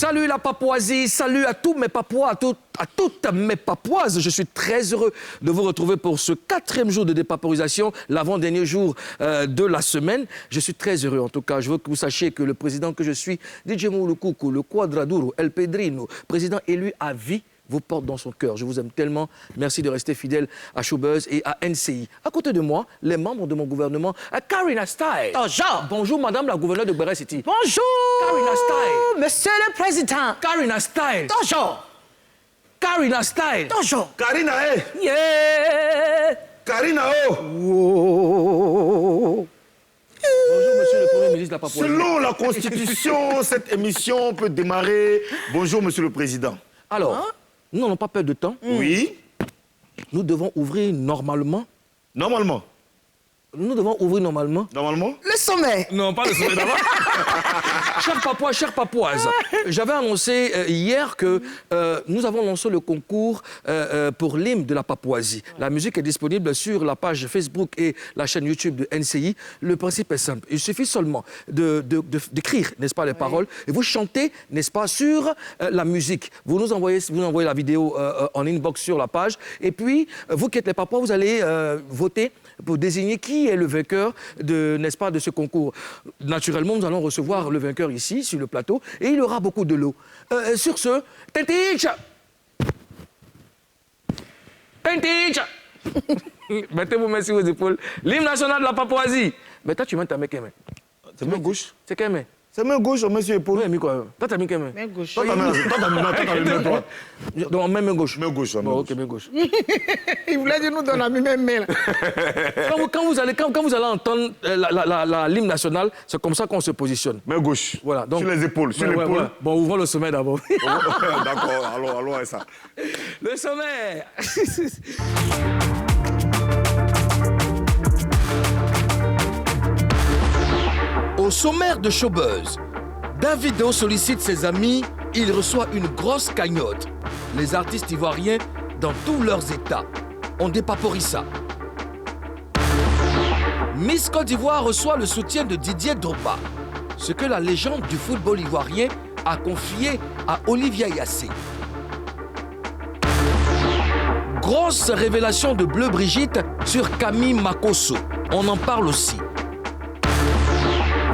Salut la Papouasie, salut à tous mes Papouas, à toutes mes Papouases. Je suis très heureux de vous retrouver pour ce 4e jour de dépaporisation, l'avant-dernier jour de la semaine. Je suis très heureux en tout cas. Je veux que vous sachiez que le président que je suis, DJ Moulukoukou, le Quadraduro, El Pedrino, président élu à vie, vous porte dans son cœur. Je vous aime tellement. Merci de rester fidèle à Showbuzz et à NCI. À côté de moi, les membres de mon gouvernement, Karina Style. Bonjour. Bonjour, madame la gouverneure de Béré City. Bonjour. Karina Style. Monsieur le Président. Karina Style. Bonjour. Karina Style. Bonjour. Karina, Yeah. Karina, oh. Bonjour, monsieur le Premier ministre de la Papouasie. Selon la Constitution, cette émission peut démarrer. Bonjour, monsieur le Président. Alors, nous n'avons pas peur de temps. Oui. Nous devons ouvrir normalement. Normalement. Nous devons ouvrir normalement. Normalement. Le sommet. Non, pas le sommet d'abord. Chers Papouas, chères Papouases, j'avais annoncé hier que nous avons lancé le concours pour l'hymne de la Papouasie. La musique est disponible sur la page Facebook et la chaîne YouTube de NCI. Le principe est simple. Il suffit seulement d'écrire, n'est-ce pas, les paroles, et vous chantez, n'est-ce pas, sur la musique. Vous nous envoyez la vidéo en inbox sur la page. Et puis, vous qui êtes les Papouas, vous allez voter pour désigner qui est le vainqueur n'est-ce pas, de ce concours. Naturellement, nous allons recevoir le vainqueur ici, sur le plateau, et il aura beaucoup de l'eau. Sur ce, Tentich! Tentich! Mettez-vous main sur vos épaules. L'hymne national de la Papouasie. Mais toi, tu mets ta main quelle main? C'est main gauche. C'est quelle main? C'est main gauche, monsieur épaule. Oui, mais quoi? Toi, t'as mis quelle main? Main gauche. Toi, t'as main droite. Donc, main gauche. Main gauche, main Bon, gauche. ok, main gauche. Il voulait dire nous donner la même main. Quand vous allez entendre l'hymne national, c'est comme ça qu'on se positionne. Main gauche. Voilà, donc, sur les épaules, sur ouais, l'épaule. ouais. Bon, ouvrons le sommet d'abord. D'accord, allons à ça. Le sommet. Au sommaire de Showbuzz, Davido sollicite ses amis, il reçoit une grosse cagnotte. Les artistes ivoiriens dans tous leurs états. On dépaporise ça. Miss Côte d'Ivoire reçoit le soutien de Didier Drogba, ce que la légende du football ivoirien a confié à Olivia Yassé. Grosse révélation de Bleu Brigitte sur Camille Makosso. On en parle aussi.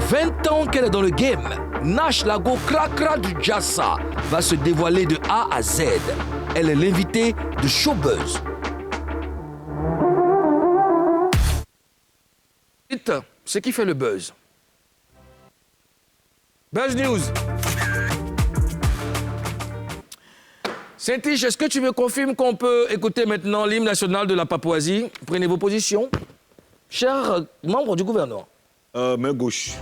20 ans qu'elle est dans le game, Nash Lago Krakra du Jassa va se dévoiler de A à Z. Elle est l'invitée de Showbuzz. Dites, ce qui fait le buzz. Buzz News. Saint-Tiche, est-ce que tu me confirmes qu'on peut écouter maintenant l'hymne national de la Papouasie? Prenez vos positions. Chers membres du gouvernement. Main gauche.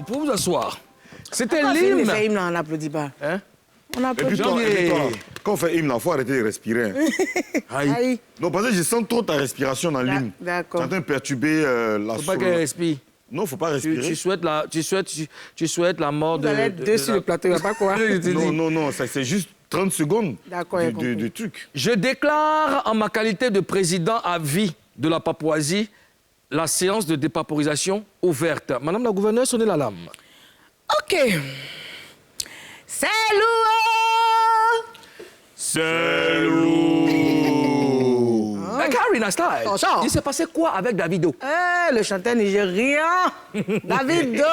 Pour vous asseoir. C'était Quand l'hymne. on fait hymne, on n'applaudit pas. Hein? On Et applaudit. puis toi, quand on fait hymne, il faut arrêter de respirer. Aïe. Aïe. Non, parce que je sens trop ta respiration dans l'hymne. D'accord. Tu es en train de perturber la Faut pas qu'elle respire. Non, il ne faut pas respirer. Tu souhaites la mort Vous allez être deux sur le plateau, il n'y a pas quoi. Non, c'est juste 30 secondes D'accord, j'ai compris. de truc. Je déclare en ma qualité de président à vie de la Papouasie la séance de dépaporisation ouverte. Madame la gouverneure, sonnez l'alarme. OK. C'est lourd. C'est lourd. Karina Style, Bonjour. il s'est passé quoi avec Davido? Le chanteur nigérien, Davido,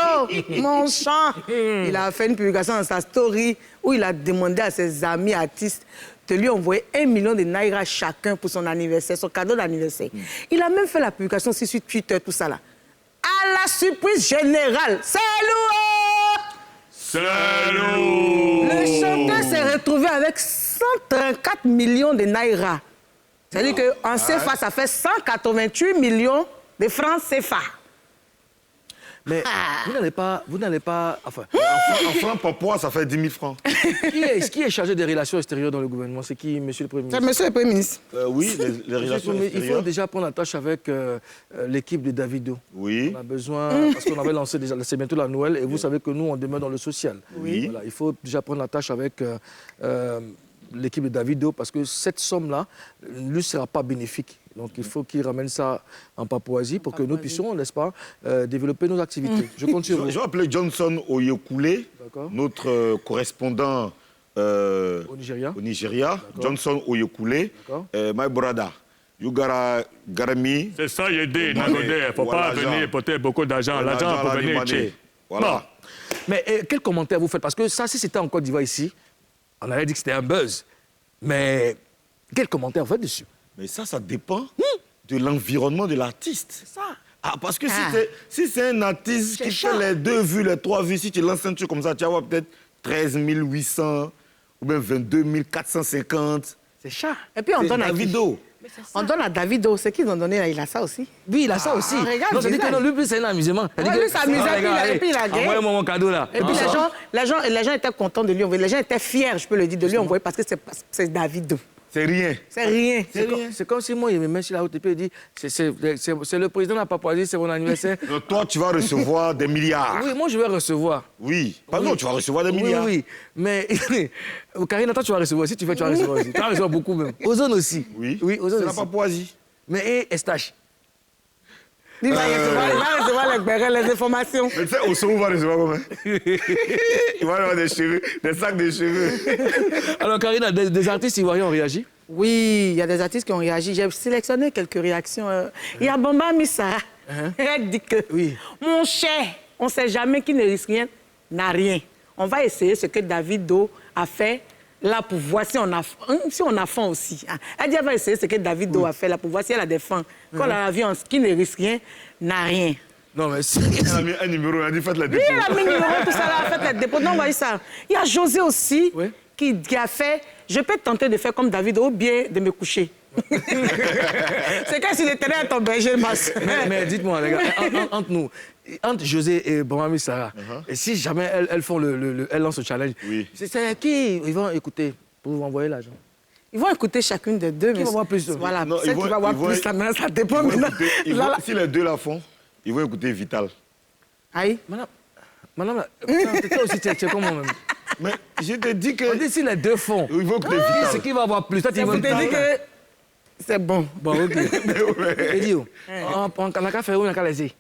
mon chant. Il a fait une publication dans sa story où il a demandé à ses amis artistes de lui envoyer 1 million de naira chacun pour son anniversaire, son cadeau d'anniversaire. Il a même fait la publication aussi sur Twitter, tout ça là. À la surprise générale, c'est lourd! C'est lourd. Le chanteur s'est retrouvé retrouvé avec 134 millions de naira. C'est-à-dire qu'en CFA, ça fait 188 millions de francs CFA. Mais vous n'allez pas... Enfin, En francs papois, ça fait 10 000 francs. qui est chargé des relations extérieures dans le gouvernement? C'est qui, monsieur le Premier ministre? C'est monsieur le Premier ministre. Oui, les relations Il extérieures. faut déjà prendre la tâche avec l'équipe de Davido. Oui. On a besoin, parce qu'on avait lancé déjà, c'est bientôt la Noël, et vous savez que nous, on demeure dans le social. Oui. Voilà, il faut déjà prendre la tâche avec l'équipe de Davido, parce que cette somme-là ne lui sera pas bénéfique. Donc il faut qu'il ramène ça en Papouasie pour que nous puissions, n'est-ce pas, développer nos activités. Je compte sur vous. Je vais appeler Johnson Oyekoulé, notre correspondant Au Nigeria. Johnson Oyekoulé, my brother. Yugara Garami. C'est ça, Yédé, Nagodé. Il ne faut pas venir porter beaucoup d'argent. L'argent pour venir chez. Voilà. Mais quel commentaire vous faites? Parce que ça, si c'était en Côte d'Ivoire ici, on aurait dit que c'était un buzz. Mais quel commentaire vous faites dessus? Mais ça dépend de l'environnement de l'artiste. C'est ça. Ah, parce que si c'est un artiste qui fait les 2 vues, les 3 vues, si tu lances un truc comme ça, tu vas avoir peut-être 13 800 ou même 22 450. C'est chat. Et puis on donne à Davido. On donne à Davido. Ce qu'ils ont donné, là, il a ça aussi. Oui, il a ça aussi. regarde, Non, ça dit bizarre. que non, lui, c'est un amusement. Ça dit Ouais, que- lui, c'est amusant, Ah, puis il a- puis il a gagné. Envoyez-moi mon cadeau, là. Et puis les gens étaient contents de lui envoyer. Les gens étaient fiers, je peux le dire, de lui envoyer parce que c'est Davido. C'est rien. C'est rien. C'est comme si moi, il me met sur la haute et puis il dit c'est le président de la Papouasie, c'est mon anniversaire. Donc, toi, tu vas recevoir des milliards. Oui, moi, je vais recevoir. Oui. Pardon, tu vas recevoir des Oui, milliards. oui. Mais Karine, toi, tu vas recevoir. Si tu fais, tu vas recevoir aussi. Tu vas recevoir beaucoup même. Ozone aussi. Oui. Oui, Ozone C'est la aussi. Papouasie. Mais Estache. Il va recevoir les informations. Mais tu sais, au sommet, on va recevoir combien? Il va avoir des cheveux, des sacs de cheveux. Alors, Karine, des artistes ivoiriens ont réagi? Oui, il y a des artistes qui ont réagi. J'ai sélectionné quelques réactions. Il y a Bamba Missa. Elle dit que, Oui. mon cher, on ne sait jamais qui ne risque rien, n'a rien. On va essayer ce que Davido a fait là pour voir si on a faim aussi. Elle dit qu'elle va essayer ce que Davido a fait là pour voir si elle a des faim. Quand elle a vu qui ne risque rien, n'a rien. Non, mais Elle a mis un numéro, elle a dit faites la Oui, dépôt. elle a mis le numéro, tout ça, elle a fait les dépôts. Donc, voyez ça. Il y a José aussi Oui. qui a fait, je peux tenter de faire comme David ou bien de me coucher. C'est comme si j'étais à ton berger, ma soeur. mais dites-moi, les gars, entre nous, entre José et Bamami Sarah, et si jamais elles font elles lancent le challenge, Oui. c'est qui ils vont écouter pour vous envoyer l'argent? Ils vont écouter chacune des deux. Qui va voir plus? Voilà, Non, celle qui va voir plus, ça, maintenant, ça dépend. Maintenant. Là, Si les deux la font, ils vont écouter Vital. Aïe. Madame, toi aussi, tu es comme moi-même. Mais je te dis que. On dit si les deux font, Ils vont écouter c'est Vital. qui va avoir plus? Toi, tu Vous vas te dis que c'est bon. Bon, ok. Et dis, on a qu'à faire où on a qu'à laisser?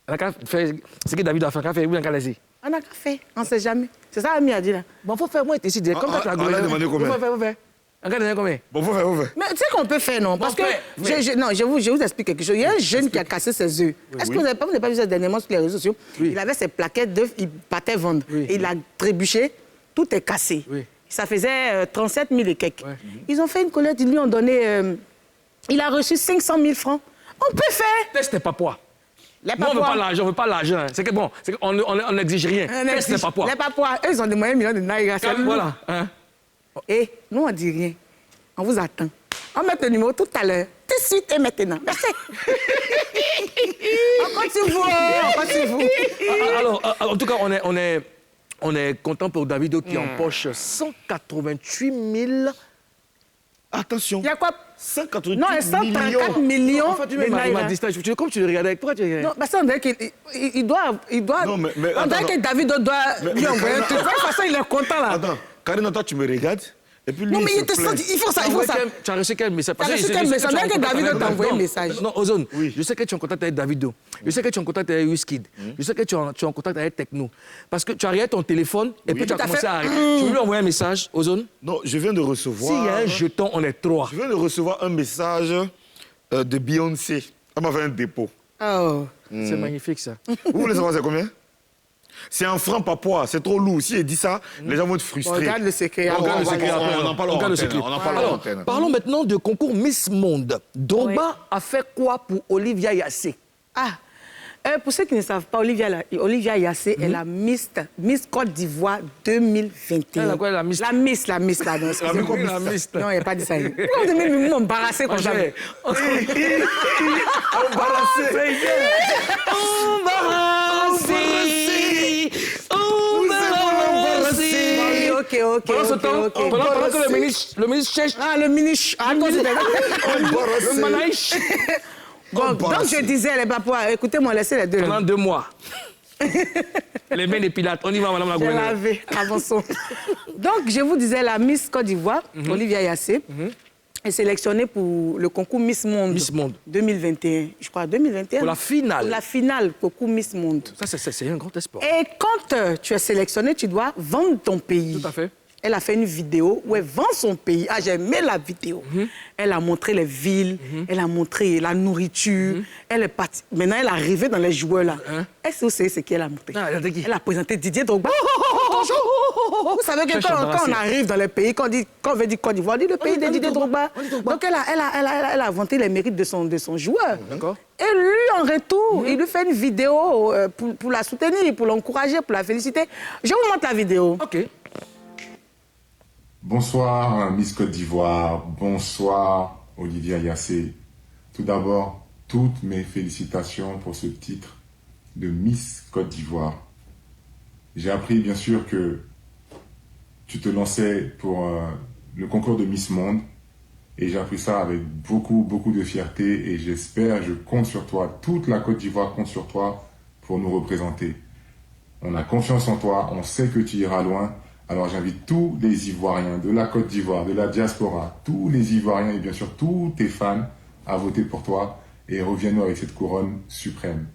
On a qu'à faire ce que David a fait, on a qu'à faire où on a qu'à laisser? On n'a qu'à faire, on ne sait jamais. C'est ça, Ami a dit là. Bon, faut faire, moi, tu décides. Comme ça, tu as on a demandé combien? Faut faire. On a demandé combien? Bon, faut faire. Mais tu sais qu'on peut faire, non? Parce que, fait, je vous explique quelque chose. Il y a un jeune qui a cassé ses œufs. Est-ce que vous n'avez pas vu ça dernièrement sur les réseaux sociaux? Oui. Il avait ses plaquettes d'œufs, il partait vendre. Oui. Et il a trébuché, tout est cassé. Oui. Ça faisait 37 000 et quelques. Ouais. Ils ont fait une collecte, ils lui ont donné... il a reçu 500 000 francs. On peut faire. Test pas poids. Les Moi, on Papouas. veut pas l'argent. hein. C'est que bon, on n'exige rien. Test pas poids. Les Papouas, eux, ils ont demandé 1 million de naira. Voilà. Hein. Et nous, on dit rien. On vous attend. On met le numéro tout à l'heure, tout de suite et maintenant. Merci. On compte sur vous. On compte sur vous. Alors, en tout cas, on est content pour Davido qui empoche 188 000. Attention. Il y a quoi? 188 Non, 134 millions En fait, tu de mets ma naira. distance. Comme tu le regardais, pourquoi tu regardais? Non, parce qu'on dirait qu'il doit... Non, mais on dirait attends, que Davido doit lui envoyer un truc. De toute façon, il est content là. Attends, Karine, toi, tu me regardes. Et puis lui, Non, mais il il se te plaint. sent... Il faut ça, il faut ça. Tu as reçu quel message? Tu as Parce que reçu je quel sais message? tu es en Même que contact Davido avec- t'a envoyé un Non, message. Non, Ozone, Oui. je sais que tu es en contact avec Davido. Je sais que tu es en contact avec Wizkid. Je sais que tu es en contact avec Techno. Parce que tu as regardé ton téléphone et puis tu as Tout à commencé fait. à... Tu veux lui envoyer un message, Ozone? Non, je viens de recevoir. S'il y a un jeton, on est trois. Je viens de recevoir un message de Beyoncé. Elle m'a fait un dépôt. Oh. C'est magnifique, ça. Vous voulez savoir c'est combien? C'est en francs papois, c'est trop lourd. Si elle dit ça, les gens vont être Bon, frustrés. regarde le secret. On Regarde le va- secret on- après, on en alors. parle en Regarde le antenne, secret. on en parle en Alors, antenne. parlons maintenant du concours Miss Monde. Drogba a fait quoi pour Olivia Yassé? Ah, Pour ceux qui ne savent pas, Olivia Yassé est la Miss Côte d'Ivoire 2021. Elle a quoi, la Miss? La Miss, là, non, excusez-moi. La Miss. Non, il n'y a pas dit ça. Pourquoi vous devez m'embarrasser comme ça? Ok. Pendant ce temps, pendant que le ministre cherche... Ah, le ministre. Ah, le Manaïch. Donc, je disais, les papouas, écoutez-moi, laissez les deux. Pendant 2 mois. Les mains des pilates. On y va, madame la J'ai gouverneur. lavé, avançons. Donc, je vous disais, la Miss Côte d'Ivoire, Olivia Yassé, est sélectionnée pour le concours Miss Monde. Miss Monde. 2021, je crois, 2021. Pour la finale. Pour la finale, concours Miss Monde. Ça, c'est un grand espoir. Et quand tu es sélectionné, tu dois vendre ton pays. Tout à fait. Elle a fait une vidéo où elle vend son pays. Ah, j'ai aimé la vidéo. Elle a montré les villes, elle a montré la nourriture. Elle est partie. Maintenant, elle est arrivée dans les joueurs là. Est-ce que vous savez ce qu'elle a montré? Ah, elle a dit qui? Elle a présenté Didier Drogba. Vous savez que quand on arrive dans les pays, quand on veut dire Côte d'Ivoire, on dit le pays de Didier Drogba. Donc elle a vanté les mérites de son joueur. D'accord. Et lui, en retour, il lui fait une vidéo pour la soutenir, pour l'encourager, pour la féliciter. Je vous montre la vidéo. OK. Bonsoir Miss Côte d'Ivoire, bonsoir Olivia Yassé. Tout d'abord, toutes mes félicitations pour ce titre de Miss Côte d'Ivoire. J'ai appris bien sûr que tu te lançais pour le concours de Miss Monde et j'ai appris ça avec beaucoup de fierté et j'espère, je compte sur toi, toute la Côte d'Ivoire compte sur toi pour nous représenter. On a confiance en toi, on sait que tu iras loin. Alors j'invite tous les Ivoiriens de la Côte d'Ivoire, de la diaspora, tous les Ivoiriens et bien sûr tous tes fans à voter pour toi et reviens-nous avec cette couronne suprême.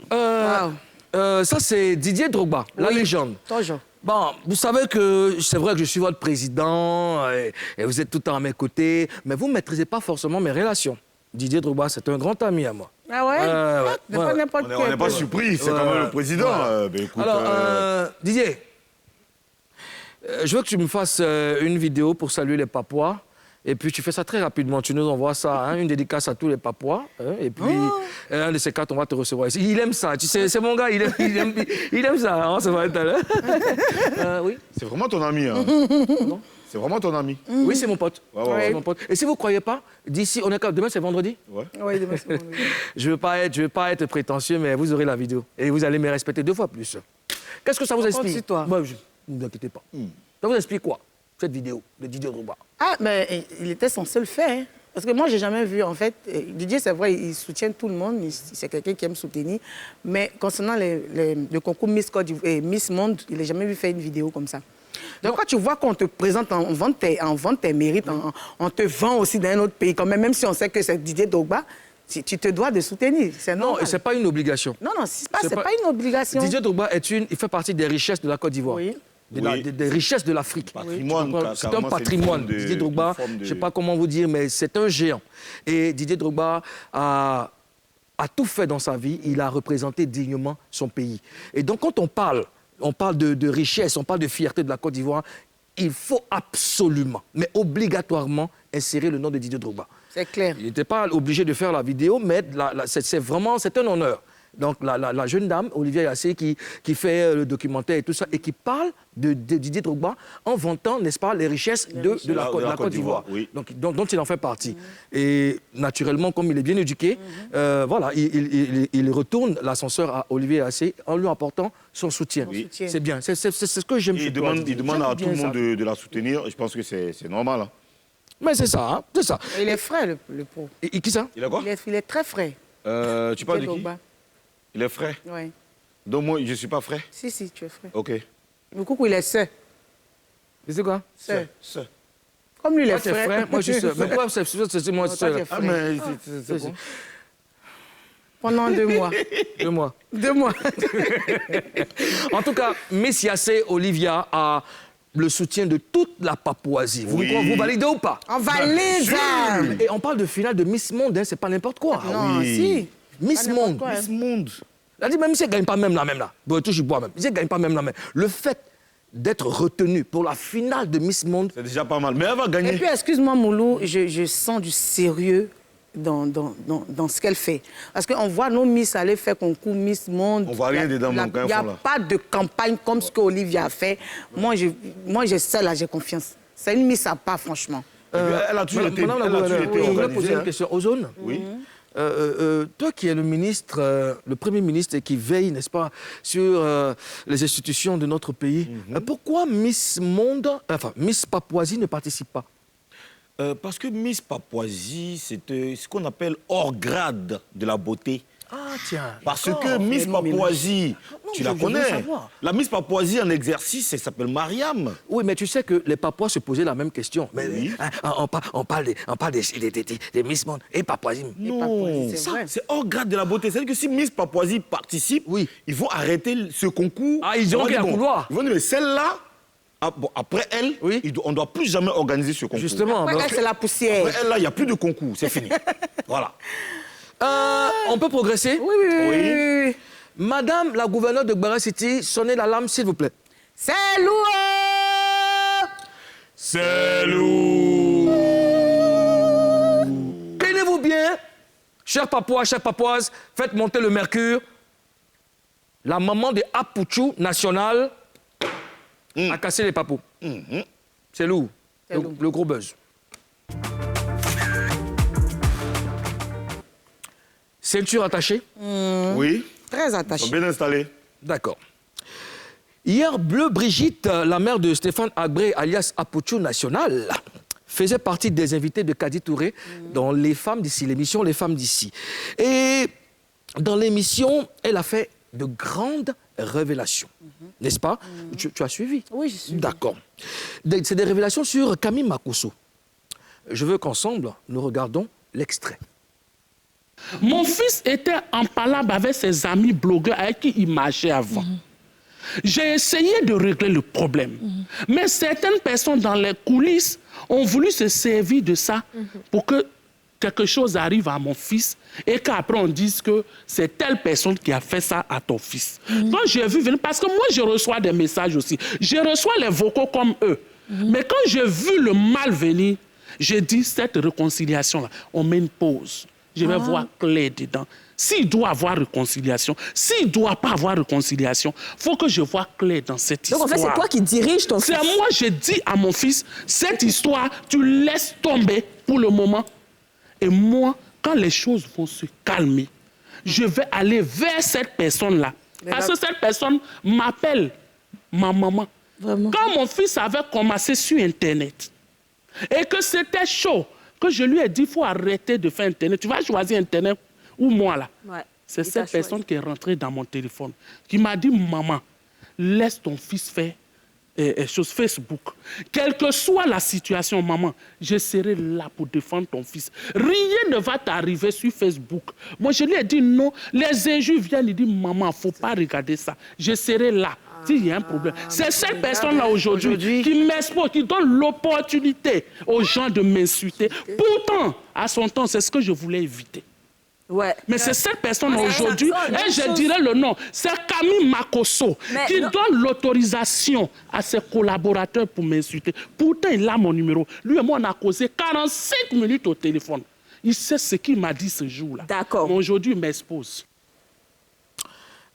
Ça, c'est Didier Drogba, la légende. Toujours. Bon, vous savez que c'est vrai que je suis votre président et vous êtes tout le temps à mes côtés, mais vous ne maîtrisez pas forcément mes relations. Didier Drogba, c'est un grand ami à moi. Ah ouais? Pas n'importe On n'est pas surpris, c'est quand même le président. Écoute, Alors, Didier, je veux que tu me fasses une vidéo pour saluer les Papouas. Et puis, tu fais ça très rapidement. Tu nous envoies ça, une dédicace à tous les Papouas. Et puis, un de ces quatre, on va te recevoir ici. Il aime ça. Tu sais, c'est mon gars, il aime ça. Hein, ça va être tout à l'heure. Oui. c'est vraiment ton ami. Hein. C'est vraiment ton ami. Oui, c'est mon pote. Ouais. C'est mon pote. Et si vous ne croyez pas, d'ici, on est quand demain, c'est vendredi. Ouais. Oui, demain, c'est vendredi. Je ne veux pas être prétentieux, mais vous aurez la vidéo. Et vous allez me respecter 2 fois plus. Qu'est-ce que ça vous On compte explique? sur toi. Moi, ne vous inquiétez pas. Ça vous explique quoi, cette vidéo de Didier Drogba? Ah, mais il était censé le faire. Hein. Parce que moi, je n'ai jamais vu, en fait. Didier, c'est vrai, il soutient tout le monde. C'est quelqu'un qui aime soutenir. Mais concernant le concours Miss Côte d'Ivoire et Miss Monde, il n'a jamais vu faire une vidéo comme ça. Donc, quand tu vois qu'on te présente, on vend tes mérites, on te vend aussi dans un autre pays, quand même si on sait que c'est Didier Drogba, tu te dois de soutenir. C'est Non, normal. et ce n'est pas une obligation. Non, c'est pas une obligation. Didier Drogba il fait partie des richesses de la Côte d'Ivoire. Oui. Des richesses de l'Afrique. Patrimoine, C'est un patrimoine. Didier Drogba, je ne sais pas comment vous dire, mais c'est un géant. Et Didier Drogba a tout fait dans sa vie. Il a représenté dignement son pays. Et donc, quand on parle de richesse, on parle de fierté de la Côte d'Ivoire, il faut absolument, mais obligatoirement, insérer le nom de Didier Drogba. C'est clair. Il n'était pas obligé de faire la vidéo, mais c'est un honneur. Donc, la jeune dame, Olivia Yassé, qui fait le documentaire et tout ça, et qui parle de Didier Drogba en vantant, n'est-ce pas, les richesses de la Côte d'Ivoire, oui. dont il en fait partie. Et naturellement, comme il est bien éduqué, voilà, il retourne l'ascenseur à Olivia Yassé en lui apportant son soutien. Oui. C'est bien, c'est ce que j'aime chez toi. Il demande à tout le monde de la soutenir, et je pense que c'est normal. Hein. Mais c'est ça, hein, c'est ça. Il est frais, le pro. Et qui ça? Il a quoi? Il est très frais. Tu parles de qui? Drogba. Il est frais. Oui. Donc moi, je ne suis pas frais. Si, tu es frais. Ok. Le coucou, il est seul. Et c'est quoi? Seul. Ça. Comme lui, il Toi, est t'es frais. frère, moi je suis seul. Mais pourquoi c'est moi Toi, seul? t'es Ah, frère. mais c'est bon. Pendant 2 mois. 2 mois. 2 mois. En tout cas, Miss Yassé Olivia a le soutien de toute la Papouasie. Vous validez ou pas? On valide. Et on parle de finale de Miss Monde, hein, c'est pas n'importe quoi. Non, si. Miss Pas n'importe Monde. quoi, hein. Miss Monde. Elle a dit même si elle ne gagne pas même là. Bon, touche bois même. Si elle ne gagne pas même là. Le fait d'être retenue pour la finale de Miss Monde, C'est déjà pas mal. Mais elle va Et gagner. puis, excuse-moi, Moulou, je sens du sérieux dans ce qu'elle fait. Parce qu'on voit nos Miss aller faire concours Miss Monde. On voit rien dedans, mon gars. Il n'y a pas de campagne comme ce qu'Olivia a fait. Moi, celle-là, j'ai confiance. C'est une Miss à part, franchement. Elle a toujours été Je voulais poser une question. Ozone, Oui. toi qui es le ministre, le Premier ministre et qui veille, n'est-ce pas, sur les institutions de notre pays, pourquoi Miss Monde, enfin Miss Papouasie ne participe pas? Parce que Miss Papouasie, c'est ce qu'on appelle hors grade de la beauté. Ah tiens. Parce que Miss Papouasie, tu la connais. La Miss Papouasie en exercice, elle s'appelle Mariam. Oui, mais tu sais que les Papouas se posaient la même question. Mais Oui. on parle des Miss Monde et Papouasie. Non, c'est vrai. c'est hors grade de la beauté. C'est-à-dire que si Miss Papouasie participe, Oui. ils vont arrêter ce concours. Ah, ils diront qu'il y a un couloir. Ils vont dire, mais celle-là, après elle, Oui. on ne doit plus jamais organiser ce concours. Justement. Après, parce elle, c'est la poussière. Après elle, là, il n'y a plus de concours. C'est fini. Voilà. on peut progresser? Oui. Madame la gouverneure de Gbara City, sonnez l'alarme, s'il vous plaît. C'est lourd. C'est lourd. Tenez-vous bien, chers Papouas, chères Papouases, faites monter le mercure. La maman de Apouchou national a cassé les papous. C'est lourd. Le gros buzz. Ceinture attachée? Oui. Très Ils sont attaché. bien installés. D'accord. Hier, Bleu Brigitte, la mère de Stéphane Agré, alias Apouchou National, faisait partie des invités de Kadi Touré dans Les Femmes d'ici, l'émission Les Femmes d'ici. Et dans l'émission, elle a fait de grandes révélations, n'est-ce pas? Tu as suivi? Oui, je suis. D'accord. C'est des révélations sur Camille Makosso. Je veux qu'ensemble, nous regardons l'extrait. Mon fils était en palabre avec ses amis blogueurs avec qui il marchait avant. J'ai essayé de régler le problème. Mais certaines personnes dans les coulisses ont voulu se servir de ça pour que quelque chose arrive à mon fils et qu'après on dise que c'est telle personne qui a fait ça à ton fils. Quand j'ai vu venir, parce que moi je reçois des messages aussi, je reçois les vocaux comme eux. Mais quand j'ai vu le mal venir, j'ai dit cette réconciliation-là, on met une pause. Je vais voir clair dedans. S'il doit avoir réconciliation, s'il ne doit pas avoir réconciliation, il faut que je vois clair dans cette histoire. Donc en fait, c'est toi qui dirige ton fils. C'est moi, j'ai dit à mon fils, cette histoire, tu laisses tomber pour le moment. Et moi, quand les choses vont se calmer, je vais aller vers cette personne-là. Parce que cette personne m'appelle ma maman. Vraiment? Quand mon fils avait commencé sur Internet et que c'était chaud, que je lui ai dit, il faut arrêter de faire Internet. Tu vas choisir Internet ou moi, là. Ouais. C'est Il cette t'a personne choisi. qui est rentrée dans mon téléphone, qui m'a dit, maman, laisse ton fils faire chose Facebook. Quelle que soit la situation, maman, je serai là pour défendre ton fils. Rien ne va t'arriver sur Facebook. Moi, je lui ai dit non. Les injures viennent, il dit, maman, il ne faut pas regarder ça. Je serai là. S'il y a un problème. C'est cette personne-là aujourd'hui qui m'expose, qui donne l'opportunité aux gens de m'insulter. Pourtant, à son temps, c'est ce que je voulais éviter. Ouais. Mais c'est cette personne aujourd'hui, et je dirais le nom, c'est Camille Makosso qui donne l'autorisation à ses collaborateurs pour m'insulter. Pourtant, il a mon numéro. Lui et moi, on a causé 45 minutes au téléphone. Il sait ce qu'il m'a dit ce jour-là. D'accord. Mais aujourd'hui, il m'expose.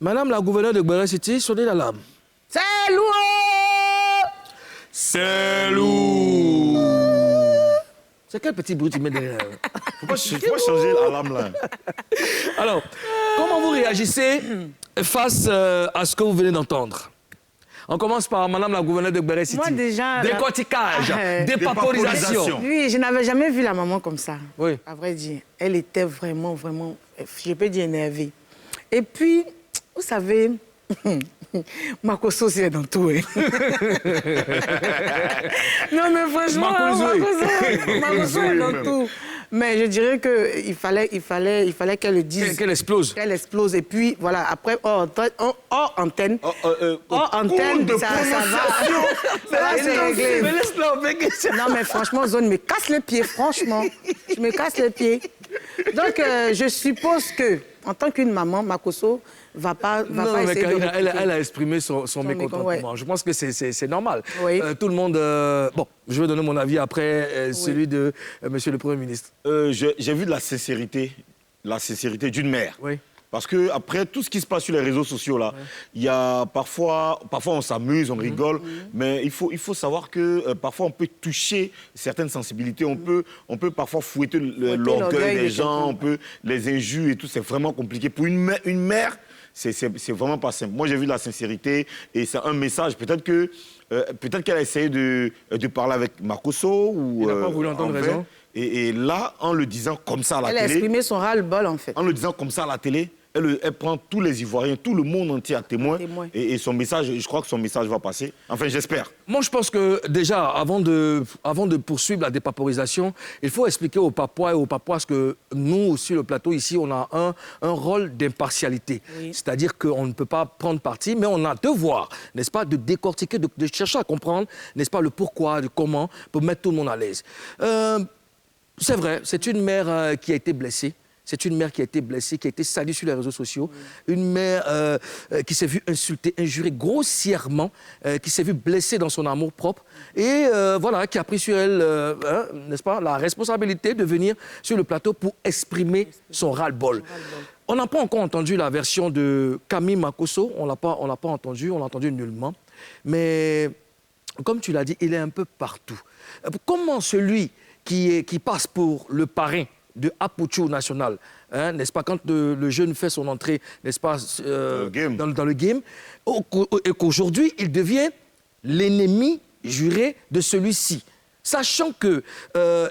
Madame la gouverneure de Gbara City, sonnez l'alarme. C'est lourd. C'est lourd. C'est quel petit bruit tu mets derrière? Faut pas changer l'alarme là. Alors, comment vous réagissez face à ce que vous venez d'entendre? On commence par Madame la gouverneure de Gbara City. Moi, déjà, Décortiquage, la- dépaporisation. Oui, je n'avais jamais vu la maman comme ça. Oui. À vrai dire. Elle était vraiment, je peux dire énervée. Et puis, vous savez, Makosso, c'est dans tout. Hein. Non, mais franchement, Makosso est dans tout. Mais je dirais qu'il fallait qu'elle le dise. Qu'elle explose. Qu'elle explose. Et puis, voilà, après, hors antenne, de ça va se régler. Non, mais franchement, Zone me casse les pieds, franchement. Je me casse les pieds. Donc, je suppose que en tant qu'une maman, Makosso va pas mais essayer Karine, de... elle a exprimé son mécontentement. ouais. Je pense que c'est normal. Oui. Tout le monde... bon, je vais donner mon avis après celui de Monsieur le Premier ministre. J'ai vu de la sincérité d'une mère. Oui. Parce que après tout ce qui se passe sur les réseaux sociaux là, il y a parfois on s'amuse, on rigole, mais il faut savoir que parfois on peut toucher certaines sensibilités, on peut parfois fouetter l'orgueil des gens, on peut les injures et tout, c'est vraiment compliqué. Pour une mère, c'est vraiment pas simple. Moi j'ai vu de la sincérité et c'est un message. Peut-être qu'elle a essayé de parler avec Makosso ou. Il n'a pas voulu entendre raison. Et là, en le disant comme ça à la télé. Elle a exprimé son ras-le-bol, en fait. En le disant comme ça à la télé, elle prend tous les Ivoiriens, tout le monde entier à témoin. Et son message, je crois que son message va passer. Enfin, j'espère. Moi, je pense que déjà, avant de poursuivre la dépaporisation, il faut expliquer aux Papouas et aux Papouases que nous, sur le plateau, ici, on a un rôle d'impartialité. Oui. C'est-à-dire qu'on ne peut pas prendre parti, mais on a devoir, n'est-ce pas, de décortiquer, de chercher à comprendre, n'est-ce pas, le pourquoi, le comment, pour mettre tout le monde à l'aise. C'est vrai, c'est une mère qui a été blessée. C'est une mère qui a été blessée, qui a été salie sur les réseaux sociaux. Une mère qui s'est vue insultée, injurée grossièrement, qui s'est vue blessée dans son amour-propre. Et voilà, qui a pris sur elle, n'est-ce pas, la responsabilité de venir sur le plateau pour exprimer son ras-le-bol. On n'a pas encore entendu la version de Camille Makosso. On l'a pas entendu, on l'a entendu nullement. Mais comme tu l'as dit, il est un peu partout. Comment celui qui passe pour le parrain de Apuchu National, hein, n'est-ce pas, quand le jeune fait son entrée, n'est-ce pas, dans le game, et qu'aujourd'hui, il devient l'ennemi juré de celui-ci, sachant que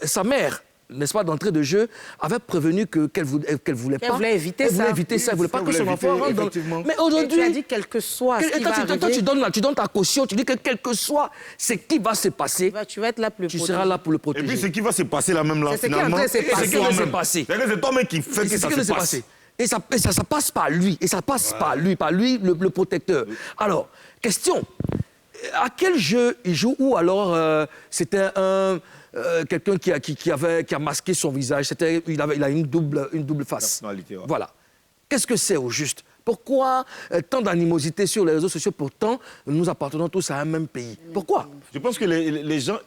sa mère, n'est-ce pas, d'entrée de jeu, avait prévenu qu'elle voulait pas. Elle voulait éviter ça. Elle voulait éviter ça, elle voulait pas que son enfant rentre dans... Mais aujourd'hui... Tu as dit quel que soit ce qui va arriver... Toi, tu donnes ta caution, tu dis que quel que soit ce qui va se passer... Tu vas être là pour le protéger. Tu seras là pour le protéger. Et puis ce qui va se passer là même là, finalement... C'est ce qui va se passer. C'est toi-même qui fait que ça se passe. Et ça passe par lui, et ça passe par lui le protecteur. Alors, question, à quel jeu il joue, ou alors c'était quelqu'un qui a masqué son visage, il a une double face. Ouais. Voilà. Qu'est-ce que c'est au juste? Pourquoi tant d'animosité sur les réseaux sociaux? Pourtant, nous appartenons tous à un même pays. Pourquoi? Je pense que les uns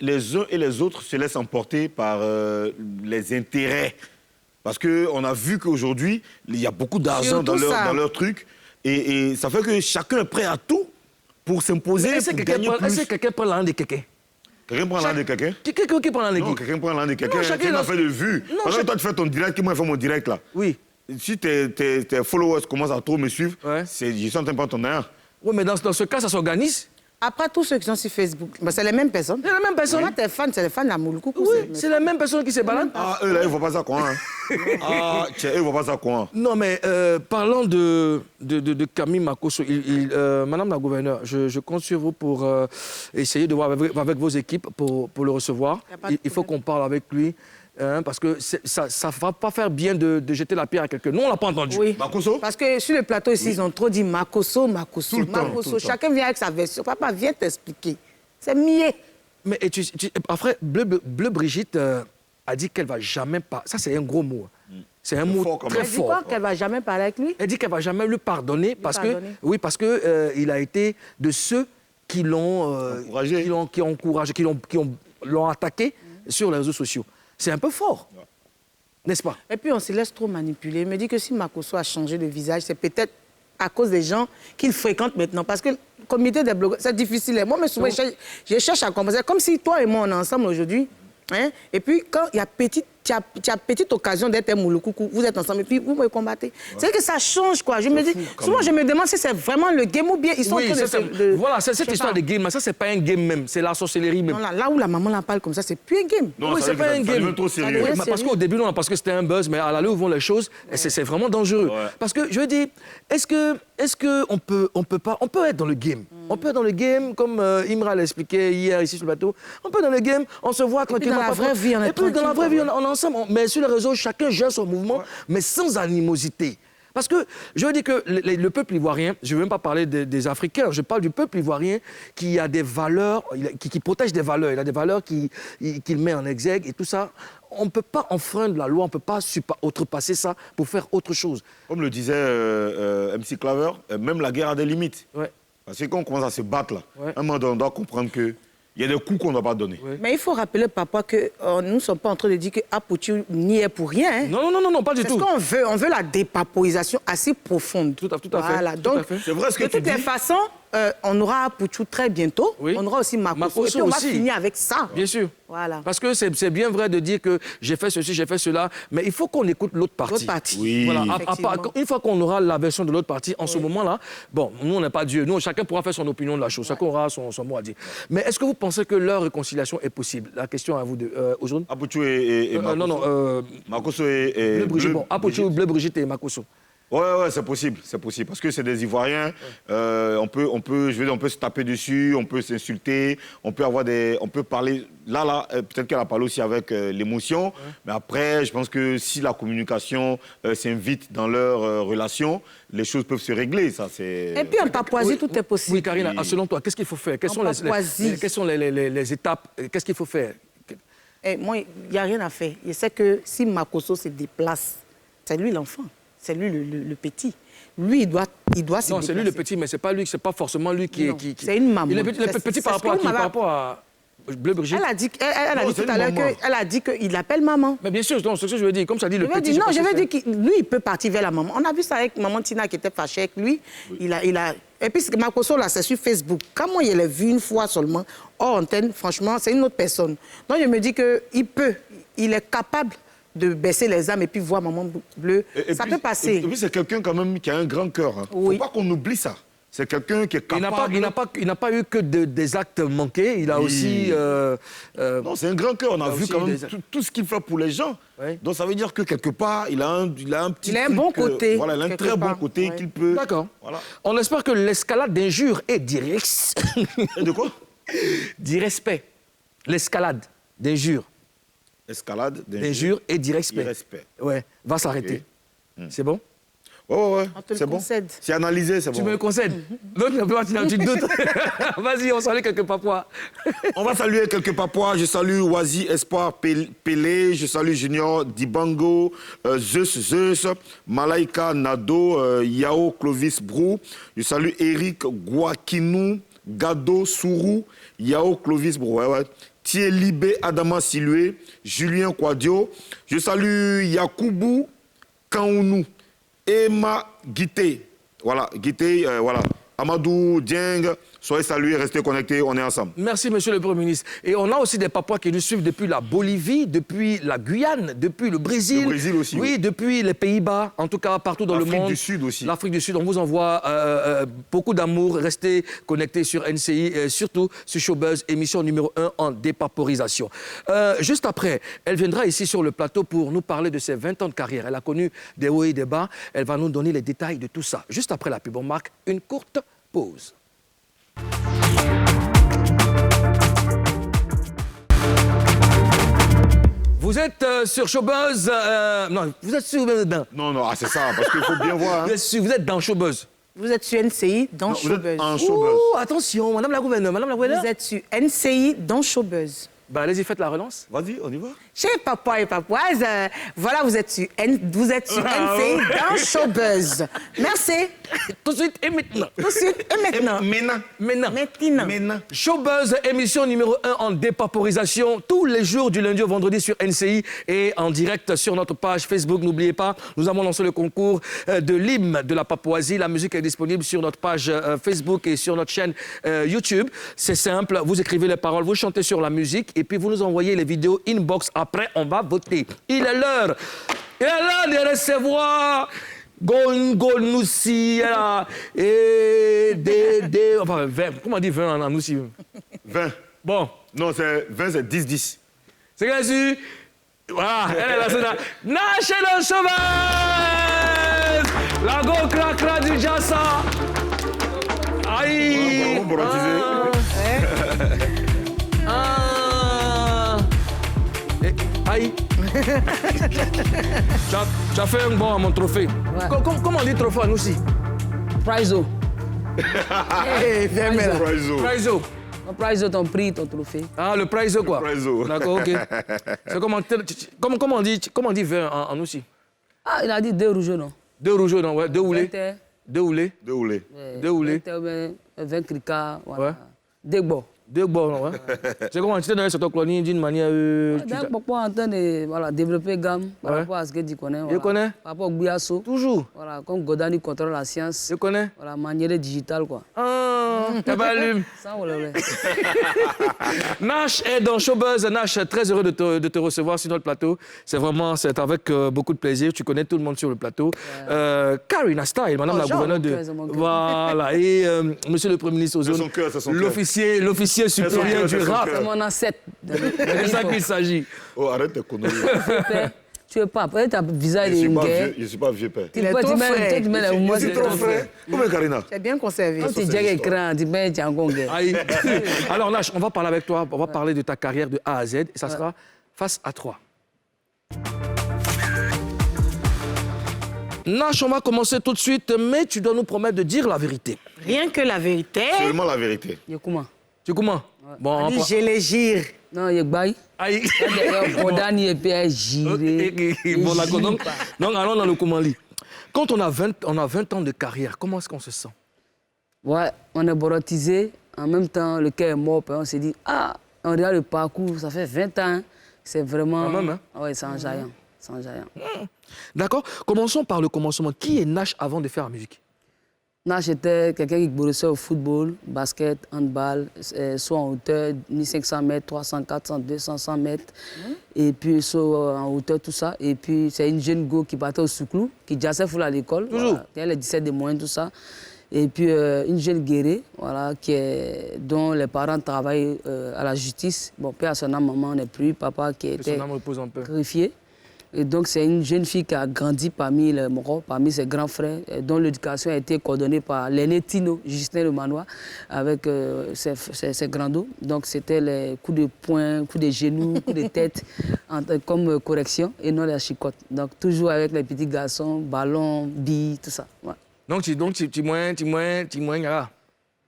et les autres se laissent emporter par les intérêts. Parce qu'on a vu qu'aujourd'hui, il y a beaucoup d'argent dans leur truc. Et ça fait que chacun est prêt à tout pour s'imposer, pour gagner plus. Est-ce que quelqu'un prend l'un de quelqu'un? Quelqu'un prend l'un de quelqu'un? Quelqu'un qui prend l'un de Non, quelqu'un prend l'un de quelqu'un. C'est une affaire de vue. Parce que toi, tu fais ton direct, moi, je fais mon direct, là. Oui. Si tes followers commencent à trop me suivre, je suis en train de prendre ton air. Oui, mais dans ce cas, ça s'organise. Après, tous ceux qui sont sur Facebook, c'est les mêmes personnes. C'est les mêmes personnes. Moi, tes fans, c'est les fans d'Amoulou. Oui, c'est les mêmes personnes qui se baladent. Ah, eux, là, ils ne voient pas ça quoi, hein. Ah, tiens, eux, ils ne voient pas ça quoi. Non, mais parlant de Camille Makosso, Madame la gouverneure, je compte sur vous pour essayer de voir avec vos équipes pour le recevoir. Il faut qu'on parle avec lui. Parce que ça ne va pas faire bien de jeter la pierre à quelqu'un. Nous, on ne l'a pas entendu. Oui. Makosso? Parce que sur le plateau ici, ils ont trop dit Makosso. Tout le temps. Chacun vient avec sa version. Papa, viens t'expliquer. C'est mieux. Mais après, Bleu Brigitte a dit qu'elle ne va jamais pas... Ça, c'est un gros mot. C'est un mot très fort. Elle dit quoi? Qu'elle ne va jamais parler avec lui? Elle dit qu'elle ne va jamais lui pardonner parce que il a été de ceux qui l'ont encouragé, qui l'ont attaqué sur les réseaux sociaux. C'est un peu fort, n'est-ce pas? Et puis, on se laisse trop manipuler. Il me dit que si Makosso a changé de visage, c'est peut-être à cause des gens qu'il fréquente maintenant. Parce que le comité des blogueurs, c'est difficile. Moi, souvent, je cherche à comprendre. C'est comme si toi et moi, on est ensemble aujourd'hui. Hein? Et puis, quand il y a tu as petite occasion d'être un Mouloukoukou, vous êtes ensemble, et puis vous me combattez. C'est que ça change, quoi. Je me dis, souvent, je me demande si c'est vraiment le game ou bien ils sont en train de... Voilà, cette histoire de game, ça, c'est pas un game même, c'est la sorcellerie même. Non, là où la maman la parle comme ça, c'est plus un game. Non, oui, c'est pas un game. Trop sérieux. Parce qu'au début, non, parce que c'était un buzz, mais à l'allure où vont les choses, c'est vraiment dangereux. Ouais. Parce que, je veux dire, est-ce que on peut être dans le game. On peut être dans le game, comme Imra l'a expliqué hier ici sur le bateau. On peut être dans le game, on se voit tranquillement. Dans la vraie vie, on est dans la vraie vie, on est ensemble. Mais sur les réseaux, chacun gère son mouvement, mais sans animosité. Parce que je veux dire que le peuple ivoirien, je ne veux même pas parler des Africains, je parle du peuple ivoirien qui a des valeurs, qui protège des valeurs. Il a des valeurs qu'il met en exergue et tout ça. On ne peut pas enfreindre la loi, on ne peut pas outrepasser ça pour faire autre chose. Comme le disait MC Claver, même la guerre a des limites. Ouais. Parce que quand on commence à se battre, là, Ouais. à un moment donné, on doit comprendre qu'il y a des coups qu'on ne doit pas donner. Ouais. Mais il faut rappeler, papa, que nous ne sommes pas en train de dire que Apoutou n'y est pour rien. Hein. Non, pas du C'est tout. ce qu'on veut. On veut la dépapoisation assez profonde. Tout à fait. Voilà. Tout Donc, à fait. C'est vrai ce que de tu toutes les dis. façons, on aura Apoutou très bientôt. Oui. On aura aussi Makosso. Makosso Et puis on va aussi. finir avec ça. Bien sûr. Voilà. Parce que c'est bien vrai de dire que j'ai fait ceci, j'ai fait cela, mais il faut qu'on écoute l'autre partie. L'autre partie. Oui. Voilà, Effectivement. une fois qu'on aura la version de l'autre partie, en ce moment-là, bon, nous, on n'est pas Dieu. Nous, chacun pourra faire son opinion de la chose. Chacun aura son mot à dire. Mais est-ce que vous pensez que leur réconciliation est possible? La question à vous deux. Aujourd'hui Apoutou et Makosso. Non. Makosso et Bleu Brigitte. Bleu Bon, Apoutou, Bleu Brigitte et Makosso. Ouais, c'est possible, parce que c'est des Ivoiriens. On peut se taper dessus, on peut s'insulter, on peut parler. Là, peut-être qu'elle a parlé aussi avec l'émotion, mais après, je pense que si la communication s'invite dans leur relation, les choses peuvent se régler. Ça, c'est. Et puis en Papouasie, tout est possible. Oui, Karina, selon toi, qu'est-ce qu'il faut faire? Quelles sont les étapes? Qu'est-ce qu'il faut faire? Et moi, il n'y a rien à faire. Je sais que si Makosso se déplace, c'est lui l'enfant. C'est lui le petit. Lui, il doit se déplacer. Non, c'est lui le petit, mais c'est pas lui, c'est pas forcément lui qui Non, est. c'est une maman. Il est petit par rapport à qui? Par rapport à Bleu Brigitte. Elle a dit, elle a Non, dit c'est tout à une l'heure maman. qu'elle a dit qu'il l'appelle maman. Mais bien sûr, c'est ce que je veux dire. Comme ça dit le petit. Je pense veux que dire que lui, il peut partir vers la maman. On a vu ça avec maman Tina qui était fâchée avec lui. Oui. Il a... Et puis Makosso, là, c'est sur Facebook. Quand moi, je l'ai vu une fois seulement, hors antenne, franchement, c'est une autre personne. Donc, je me dis qu'il est capable de baisser les âmes et puis voir maman bleue. Ça peut passer. Et puis, c'est quelqu'un quand même qui a un grand cœur. Hein. Oui. Faut pas qu'on oublie ça. C'est quelqu'un qui est capable... Il n'a pas eu que des actes manqués, il a aussi... Non, c'est un grand cœur. On a vu aussi quand même des- tout ce qu'il fait pour les gens. Oui. Donc, ça veut dire que quelque part, il a un petit... Il a un truc, bon côté, voilà, il a un quelque très bon part. côté Ouais. qu'il peut... D'accord. Voilà. On espère que l'escalade d'injures et Et de quoi d'irrespect, l'escalade d'injures, Escalade, d'injures et d'irrespect, irrespect. ouais, va s'arrêter. C'est bon? Ouais, On te le c'est bon. concède. C'est analysé, c'est Tu bon. me le concèdes? L'autre n'a pas tu doutes. Vas-y, on salue quelques papouas. On va saluer quelques papouas. Je salue Wazi Espoir Pelé, je salue Junior Dibango, Zeus, Malaika Nado, Yao Clovis Brou. Je salue Eric Guakinou, Gado Sourou, Yao Clovis Brou. Ouais. Thielibé Adama Silué, Julien Quadio. Je salue Yakoubou Kaounou, Emma Guité. Voilà, Guité, voilà. Amadou Dieng, soyez salués, restez connectés, on est ensemble. Merci, monsieur le Premier ministre. Et on a aussi des papouas qui nous suivent depuis la Bolivie, depuis la Guyane, depuis le Brésil. Le Brésil aussi, Oui, oui. depuis les Pays-Bas, en tout cas partout dans le monde. L'Afrique du Sud aussi. L'Afrique du Sud, on vous envoie beaucoup d'amour. Restez connectés sur NCI, surtout sur Showbuzz, émission numéro 1 en dépaporisation. Juste après, elle viendra ici sur le plateau pour nous parler de ses 20 ans de carrière. Elle a connu des hauts et des bas. Elle va nous donner les détails de tout ça. Juste après la pub, on marque une courte pause. Vous êtes sur Showbuzz. Non, vous êtes sur. Non, c'est ça, parce qu'il faut bien voir. Hein. Vous êtes dans Showbuzz. Vous êtes sur NCI dans Non, vous êtes Showbuzz. en Showbuzz. Ouh, attention, madame la gouverneure, Vous êtes sur NCI dans Showbuzz. Bah, allez-y, faites la relance. Vas-y, on y va. Chez papa et papoise, voilà, vous êtes sur NCI dans Showbuzz. Merci. Tout de suite et maintenant. Tout de suite et maintenant. Maintenant. Showbuzz, émission numéro 1 en dépaporisation, tous les jours du lundi au vendredi sur NCI et en direct sur notre page Facebook. N'oubliez pas, nous avons lancé le concours de l'hymne de la Papouasie. La musique est disponible sur notre page Facebook et sur notre chaîne YouTube. C'est simple, vous écrivez les paroles, vous chantez sur la musique et puis vous nous envoyez les vidéos inbox. Après, on va voter. Il est l'heure de recevoir Gon Noussi, et enfin, 20, comment on dit 20 en Noussi? 20. Bon, Non, c'est 20, c'est 10-10. c'est gratuit. Voilà, elle est là, c'est là. National Sauvage! La go cra du Jassa. Aïe! On va baptiser. Aïe! Tu as fait un bon à mon trophée. Comment on dit trophée à nous aussi? Prizo. Eh, viens, mais là. Prizo. Ton prizo, ton prix, ton trophée. Ah, le prizo quoi. Prizo. D'accord, ok. C'est comment on dit vin en aussi? Ah, il a dit 2 rougeaux, non? 2 rougeaux, non, ouais. 2 houlés. 2 houlés. 2 houlés. 2 houlés. 20 crica, voilà. Ouais. 2 bords. 2 bords, ouais. C'est comment tu t'es donné cette colonie d'une manière. Donc, pourquoi en train de développer gamme par Ouais. rapport à ce que tu connais. Je connais. Par rapport au Gouyasso. Toujours. Voilà, comme Godani contrôle la science. Je connais. Voilà, manière digitale, quoi. Ah, t'as pas allumé. Ça, voilà, ouais. Nash est dans Showbuzz. Nash, très heureux de te recevoir sur notre plateau. C'est avec beaucoup de plaisir. Tu connais tout le monde sur le plateau. Karina Style, madame la gouverneure de... Voilà. Et monsieur le Premier ministre Ozone, l'officier supérieur du rap. C'est mon ancêtre. C'est ça qu'il s'agit. Oh, arrête tes conneries. Tu es pas. Peut-être ta visa est Je une ne guerre. suis pas vieux père. Il est trop frais. Je suis trop frais. Comment Karina? C'est bien conservé. Quand tu dis écran, tu mets tu es encore en guerre. Aïe. Alors Nash, on va parler avec toi. On va parler de ta carrière de A à Z. Et ça sera face à 3. Nash, on va commencer tout de suite, mais tu dois nous promettre de dire la vérité. Rien que la vérité. Seulement la vérité. Il y a comment? Tu comment? Bon, On dit, je les gire. Non, il y a bail. Aïe. Godani et puis giré. Bon, d'accord. Donc, allons dans le Komali. Quand on a 20 ans de carrière, comment est-ce qu'on se sent? Ouais, on est borotisé. En même temps, le cœur est mort. Puis on s'est dit, on regarde le parcours, ça fait 20 ans. C'est vraiment... Quand même, hein? Ouais, c'est un giant. C'est un giant. D'accord. Commençons par le commencement. Qui est Nash avant de faire la musique? Nash était quelqu'un qui bossait au football, basket, handball, soit en hauteur, 1500 mètres, 300, 400, 200, 100 mètres. Et puis, soit en hauteur, tout ça. Et puis, c'est une jeune go qui partait au Souklou, qui jassait full à l'école. Toujours. Voilà, qui a les 17 de moyenne, tout ça. Et puis, une jeune guérée, voilà, dont les parents travaillent à la justice. Bon, père à son âme, maman n'est plus. Papa qui était Son âme repose un peu. greffier. Et donc, c'est une jeune fille qui a grandi parmi les Moros, parmi ses grands frères, dont l'éducation a été coordonnée par l'aîné Tino, Justin Le Manois, avec ses grands dos. Donc, c'était les coups de poing, coups de genoux, coups de tête, comme correction, et non les chicottes. Donc, toujours avec les petits garçons, ballon, billes, tout ça. Ouais. Donc, tu moins, Yara.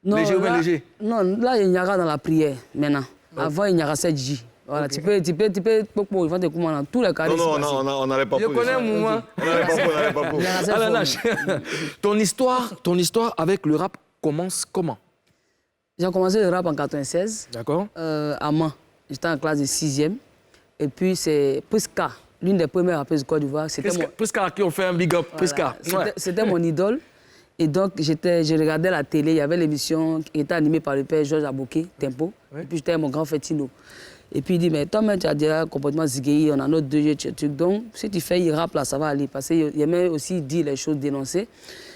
Non, Léger ou bien là, léger? Non, là, il y aura dans la prière, maintenant. Avant, il y aura 7J. Voilà, tu peux, ils vont te commander dans tous les cas. Non, on n'allait pas. Je connais un moment. On n'allait pas pour. Alors, Nash, ton histoire avec le rap commence comment? J'ai commencé le rap en 96. D'accord. À Mans. J'étais en classe de 6e. Et puis, c'est Prisca, l'une des premières rappeuses du Côte d'Ivoire. Prisca à qui on fait un big up. Prisca. Voilà. C'était mon idole. Et donc, je regardais la télé. Il y avait l'émission qui était animée par le père Georges Aboké, Tempo. Oui. Et puis, j'étais mon grand frère Tino. Et puis, il dit, mais toi-même, tu as déjà complètement zigué, on a notre 2 jeux, trucs. Donc, si tu fais rap, là, ça va aller. Parce qu'il aimait aussi dire les choses, dénoncer.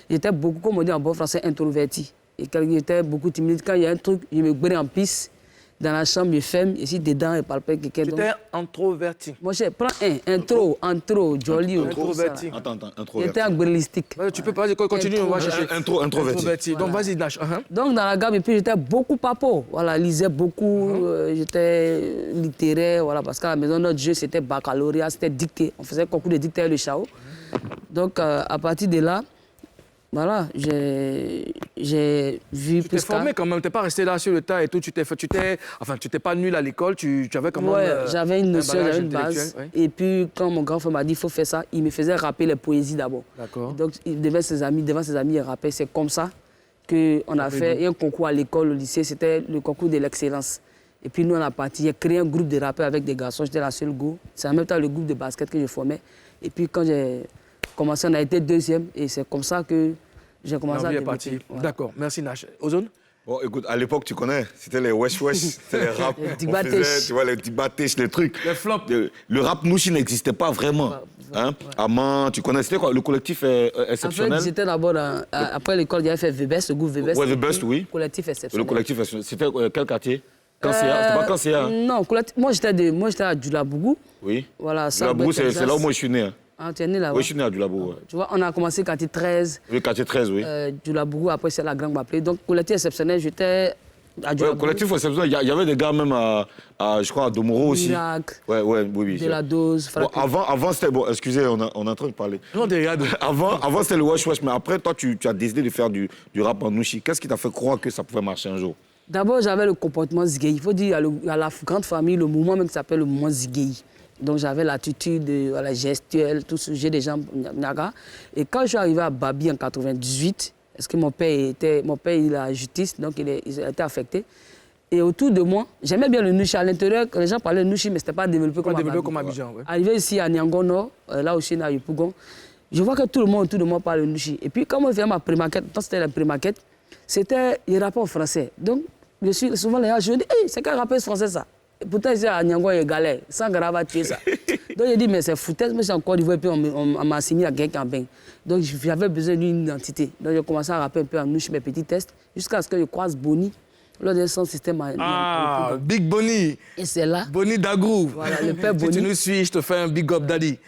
J'étais beaucoup, comme on dit en bon français, introverti. Et quand j'étais beaucoup timide, quand il y a un truc, je me brûle en piste. Dans la chambre, je ferme, et si dedans, je parle pas avec quelqu'un. Tu étais introverti. Moi, je prends intro, joli. Introverti. Attends, J'étais agrélistique. Tu peux pas continuer, on va chercher. Introverti. Donc, vas-y, Nash. Donc, dans la gamme, et puis j'étais beaucoup papo. Voilà, lisais beaucoup, j'étais littéraire, voilà, parce qu'à la maison, notre jeu, c'était baccalauréat, c'était dictée. On faisait concours de dictée avec le Chao. Donc, à partir de là, voilà, j'ai vu Tu t'es formé quand même, tu n'es pas resté là sur le tas et tout, tu t'es pas nul à l'école, tu avais quand même... Ouais, j'avais une notion, bagage j'avais une base. intellectuel, Et puis, quand mon grand frère m'a dit, il faut faire ça, il me faisait rapper les poésies d'abord. D'accord. Donc, devant ses amis, il rappait. C'est comme ça qu'on a fait un concours à l'école, au lycée, c'était le concours de l'excellence. Et puis, nous, on a parti, j'ai créé un groupe de rappeurs avec des garçons, j'étais la seule go. C'est en même temps le groupe de basket que je formais. Et puis, quand j'ai commencé, on a été 2e, et c'est comme ça que j'ai commencé à développer. Voilà. D'accord, merci Nash. Ozone? Bon, écoute, à l'époque, tu connais, c'était les wesh, c'était les rap. Les On faisait, tu vois, les dibatèches, les trucs. Les flops. Le rap Nouchi n'existait pas vraiment. Hein? Amant, tu connais, c'était quoi? Le collectif exceptionnel. En fait, j'étais d'abord, après l'école, j'avais fait VBEST, le groupe VBEST. Ouais, VBEST, oui. Collectif exceptionnel. Le collectif exceptionnel. C'était quel quartier? Kanséa? C'était pas Kanséa? Non, moi j'étais à Djoulabougou. Oui. Voilà, ça. Djoulabougou, c'est là où moi je suis né. Hein. Ah, tu es né là-bas? Oui, je suis né à Djoulabougou. Ouais. Tu vois, on a commencé quartier 13. Oui, quartier 13, oui. Djoulabougou, après c'est la Grande Baplée. Donc, collectif exceptionnel, j'étais Ouais, collectif Exception, il y avait des gars même je crois, à Domoro aussi. Miracle, Oui. De la dose, Bon, avant c'était... Bon, excusez, on est en train de parler. Non, Avant c'était le Wesh Wesh, mais après, toi, tu as décidé de faire du rap en Nushi. Qu'est-ce qui t'a fait croire que ça pouvait marcher un jour? D'abord, j'avais le comportement Ziguei. Il faut dire, il y a la grande famille, le mouvement même qui s'appelle le mouvement Ziguei. Donc j'avais l'attitude, la gestuelle, tout ce jeu des gens Naga. Et quand je suis arrivé à Babi en 98, parce que mon père il a justice, donc il a été affecté. Et autour de moi, j'aimais bien le Nushi. À l'intérieur, les gens parlaient de Nushi, mais ce n'était pas développé comme Abidjan. Ouais. Arrivé ici à Niangon Nord, là aussi à Yopougon, je vois que tout le monde autour de moi parle de Nushi. Et puis quand moi je faisais ma pré-maquette, quand c'était la pré-maquette, c'était les rappeurs français. Donc souvent les gens, je dis, hey, c'est quel rappeur français ça? Et pourtant ici à Niangon, il y a galère, sans gravatier ça. Donc j'ai dit, mais c'est foutaise, mais c'est encore du vrai, puis on m'a assigné à quelqu'un. Donc j'avais besoin d'une identité. Donc j'ai commencé à rapper un peu en Nushi, mes petits tests, jusqu'à ce que je croise Boni. Lors d'un son système Big Bonnie. Et c'est là. Bonnie Dagrou. Voilà, le père Bonnie. Si tu nous suis, je te fais un big up, daddy.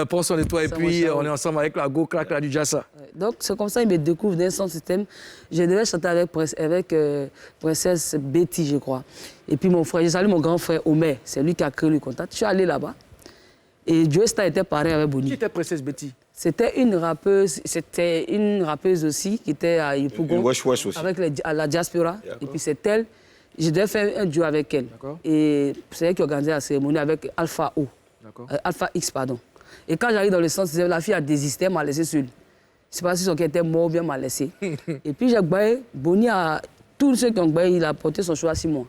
Prends soin de toi et puis on est ensemble avec la Go Clack là, du Jassa. Donc c'est comme ça qu'il me découvre d'un son système. Je devais chanter avec Princesse Betty, je crois. Et puis mon frère, j'ai salué mon grand frère Omer, c'est lui qui a créé le contact. Je suis allé là-bas. Et Joe Star était pareil avec Bonnie. Qui était Princesse Betty? C'était une rappeuse aussi qui était à Yopougon. Wesh Wesh aussi. Avec la diaspora. Et puis c'est elle. Je devais faire un duo avec elle. Et c'est elle qui organisait la cérémonie avec Alpha O. Alpha X, pardon. Et quand j'arrive dans le centre, la fille a désisté, elle m'a laissé seule. Je ne sais pas si son cœur était mort ou bien m'a laissé. Et puis j'ai baillé, Bonnie a... Tous ceux qui ont baillé, il a porté son choix à 6 mois.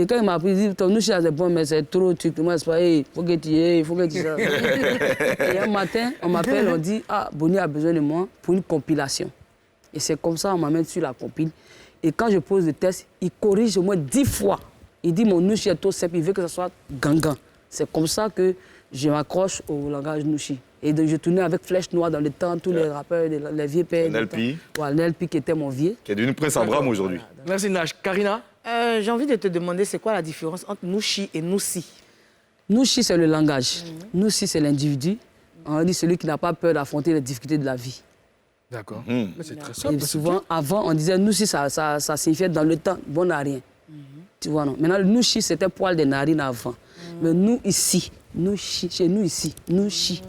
Et quand il m'a appris, il dit, ton Nushi, c'est bon, mais c'est trop truc. Moi, c'est pas, il faut que tu y Et un matin, on m'appelle, on dit, ah, Bonnie a besoin de moi pour une compilation. Et c'est comme ça, on m'amène sur la compile. Et quand je pose le test, il corrige au moins 10 fois. Il dit, mon Nushi est trop simple, il veut que ce soit gangan. C'est comme ça que je m'accroche au langage Nushi. Et donc, je tournais avec Flèche Noire dans le temps, tous les rappeurs, les vieux pères. NLP. Ouais, NLP qui était mon vieux. Qui est devenu Prince Abraham aujourd'hui. Merci Nash. Karina? J'ai envie de te demander, c'est quoi la différence entre Nushi et Nusi? Nushi, c'est le langage. Nusi, c'est l'individu. On dit celui qui n'a pas peur d'affronter les difficultés de la vie. D'accord. Mais c'est très simple. Et souvent, avant, on disait Nushi, ça signifiait dans le temps, bon à rien. Tu vois, non? Maintenant, le Nushi, c'était poil des narines avant. Mais nous, ici, Nushi, chez nous, ici, Nushi.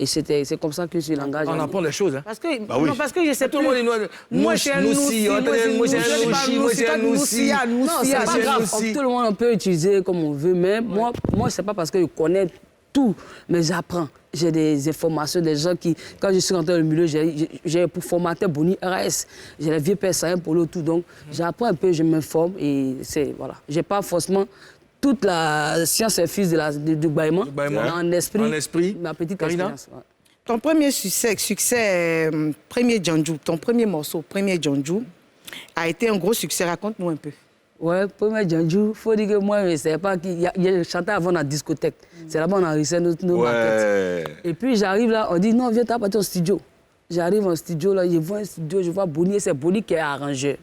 Et c'est comme ça que ce langage... On apprend les choses. Hein. Parce que, non, parce que je sais tout le monde moi, c'est un Nusi, moi, c'est un Nusi. Non, c'est pas grave. Tout le monde peut utiliser comme on veut, mais moi, c'est pas parce que je connais tout, mais j'apprends. J'ai des informations, des gens qui, quand je suis rentré dans le milieu, j'ai pour formater Boni RS, j'ai les vieux pères Saïm pour le tout, donc j'apprends un peu, je m'informe et c'est, voilà. J'ai pas forcément toute la science infuse du bâillement, en esprit, ma petite expérience. Ouais. Ton premier succès, premier Djandjou, ton premier morceau, premier Djandjou, a été un gros succès. Raconte-nous un peu. Ouais, premier Djandjou, il faut dire que moi, je ne savais pas qu'il y chantait avant dans la discothèque. C'est là-bas on enregistrait nos maquettes. Et puis j'arrive là, on dit non, viens t'apporter au studio. J'arrive au studio, là, je vois un studio, je vois Boni, c'est Boni qui est arrangeur.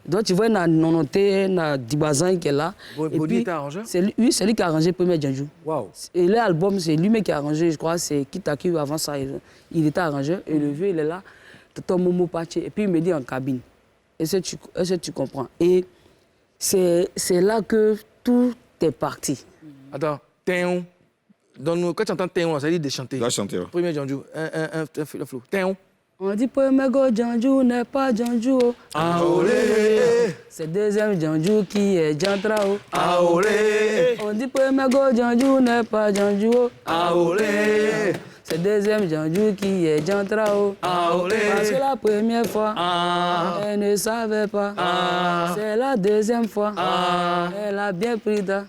Donc tu vois, il y a Nonoté, il y a Dibazan qui est là. Boni était arrangeur? Oui, c'est lui qui a arrangé le premier Djandjou. Wow. Et l'album, c'est lui-même qui a arrangé, je crois, c'est Kitaku avant ça. Il était arrangeur, et le vieux, il est là, Toto Momo Pache, et puis il me dit en cabine. Est-ce que tu comprends? Et c'est là que tout est parti. Attends, Théon. Quand tu entends Théon, ça dit de chanter. Va chanter. Premier Djandjou, un flou. Théon. On dit premier go Djandjou n'est pas Djandjou. Aolé. C'est deuxième Djandjou qui est Djantrao. Aolé. On dit premier go Djandjou n'est pas Djandjou. Aolé. C'est deuxième Djandjou qui est Djantrao. Aolé. Parce que la première fois, elle ne savait pas. C'est la deuxième fois, elle a bien pris d'un.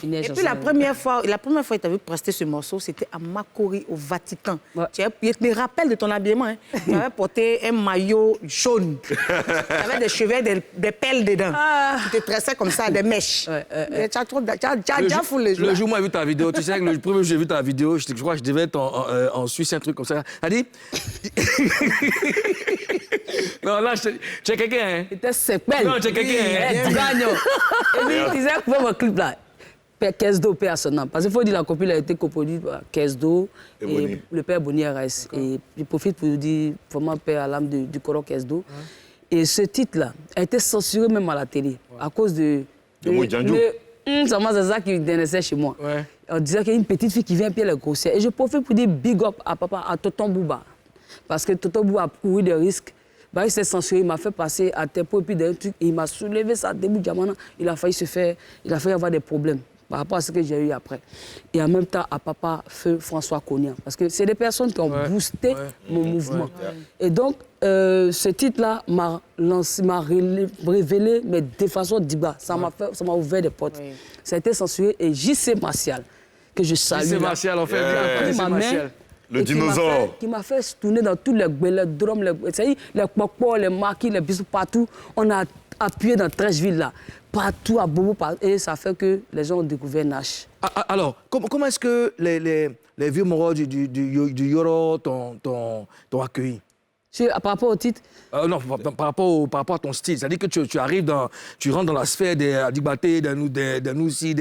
Et puis la première fois que tu avais presté ce morceau, c'était à Makori, au Vatican. Ouais. Je me rappelle de ton habillement. Hein. Tu avais porté un maillot jaune. Tu avais des cheveux, des pelles dedans. Tu te tressais comme ça, des mèches. Tu as déjà foulé les jours. Le jour où j'ai vu ta vidéo, tu sais que le premier jour où j'ai vu ta vidéo, je crois que je devais être en Suisse, un truc comme ça. Elle dit... Non, là, tu es quelqu'un, hein? C'était sepel. Non, tu es quelqu'un, hein? Et puis, il disait que pour mon clip là, Kesdo, paix à son nom. Parce qu'il faut dire que la copine a été coproduite par Kesdo et le père Boni RS. Et je profite pour dire vraiment paix à l'âme du Koro Kesdo. Et ce titre-là a été censuré même à la télé à cause de... C'est ça qui dénonçait chez moi. Ouais. On disait qu'il y a une petite fille qui vient pied le grossière. Et je profite pour dire big up à papa, à Tonton Bouba. Parce que Tonton Bouba a couru des risques. Bah, il s'est censuré, il m'a fait passer à Tempo et puis des trucs. Il m'a soulevé ça début de Diamana. Il a failli avoir des problèmes par rapport à ce que j'ai eu après. Et en même temps, à papa, feu François Cognan. Parce que c'est des personnes qui ont boosté mon mouvement. Et donc, ce titre-là m'a révélé, mais de façon d'Iba. Ça m'a ouvert des portes. Ça a été censuré. Et J.C. Martial, que je salue. J.C. Martial, on fait bien. J.C. Martial. Le dinosaure. Qui m'a fait tourner dans tous les drums, les pokpos, les maquis, les bisous, partout. On a appuyé dans 13 villes là. Partout, à Bobo, et ça fait que les gens ont découvert Nash. Alors, comment est-ce que les vieux moraux du Yoro t'ont accueilli? Par rapport au titre? Non, par rapport à ton style. C'est-à-dire que tu rentres dans la sphère des Adibaté, des Noussi,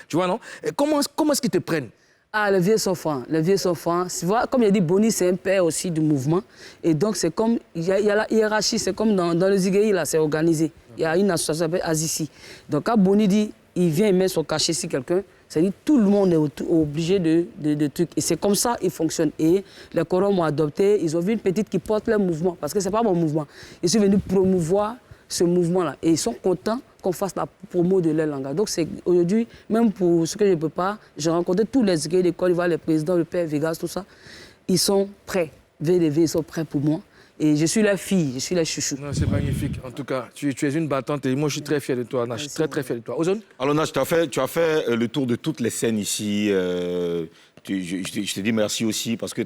tu vois, non? Et comment est-ce qu'ils te prennent? Ah, les vieux sont francs. Les vieux sont francs. Comme il a dit, Boni, c'est un père aussi du mouvement. Et donc, c'est comme, il y a la hiérarchie, c'est comme dans le Zigueï, là, c'est organisé. Il y a une association qui s'appelle Azici. Donc, quand Boni dit, il vient, il met son cachet sur quelqu'un, c'est-à-dire tout le monde est obligé de trucs. Et c'est comme ça qu'il fonctionne. Et les corons m'ont adopté, ils ont vu une petite qui porte leur mouvement, parce que ce n'est pas mon mouvement. Ils sont venus promouvoir ce mouvement-là. Et ils sont contents qu'on fasse la promo de leur langage. Donc aujourd'hui, même pour ce que je ne peux pas, j'ai rencontré tous les équipes de Côte d'Ivoire, les présidents, le père Vegas, tout ça. Ils sont prêts. VDV, ils sont prêts pour moi. Et je suis la fille, je suis la chouchou. C'est magnifique. En tout cas, tu es une battante et moi, je suis très fier de toi, Nash. Très, très fier de toi. Ozone? Alors, Nash, tu as fait le tour de toutes les scènes ici. Je te dis merci aussi parce que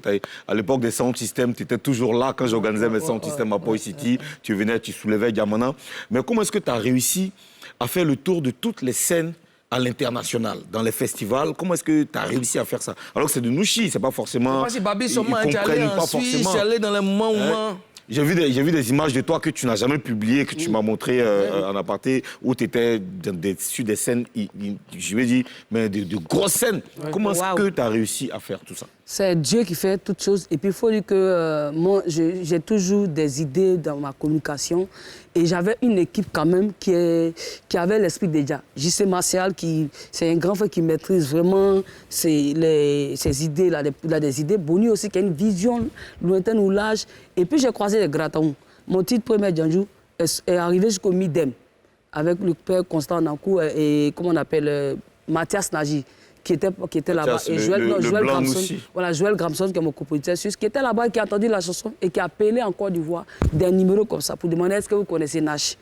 à l'époque des sound systems, tu étais toujours là quand j'organisais mes sound systems à Poi City. Tu venais, tu soulevais Diamana. Mais comment est-ce que tu as réussi à faire le tour de toutes les scènes à l'international, dans les festivals? Comment est-ce que tu as réussi à faire ça? Alors que c'est de Nouchi, c'est pas forcément... Je sais pas si Babi, sûrement, tu es allé en Suisse, tu es allé dans les moments... J'ai vu des images de toi que tu n'as jamais publiées, que tu m'as montré en aparté, où tu étais sur des scènes, je vais dire, mais de grosses scènes. Comment est-ce que tu as réussi à faire tout ça? C'est Dieu qui fait toutes choses. Et puis, il faut dire que moi, j'ai toujours des idées dans ma communication. Et j'avais une équipe quand même qui avait l'esprit déjà. J.C. Martial, c'est un grand frère qui maîtrise vraiment ces idées-là. Il a des idées. Boni aussi, qui a une vision lointaine ou large. Et puis, j'ai croisé les Grataou. Mon titre premier, Djanjou, est arrivé jusqu'au Midem, avec le père Constant Nankou et, comment on appelle, Mathias Nagy, qui était là-bas. Et Joël Gramson, voilà, Joël Gramson, qui est mon compositeur suisse, qui était là-bas, qui a entendu la chanson et qui a appelé en Côte d'Ivoire des numéros comme ça pour demander est-ce que vous connaissez Nash.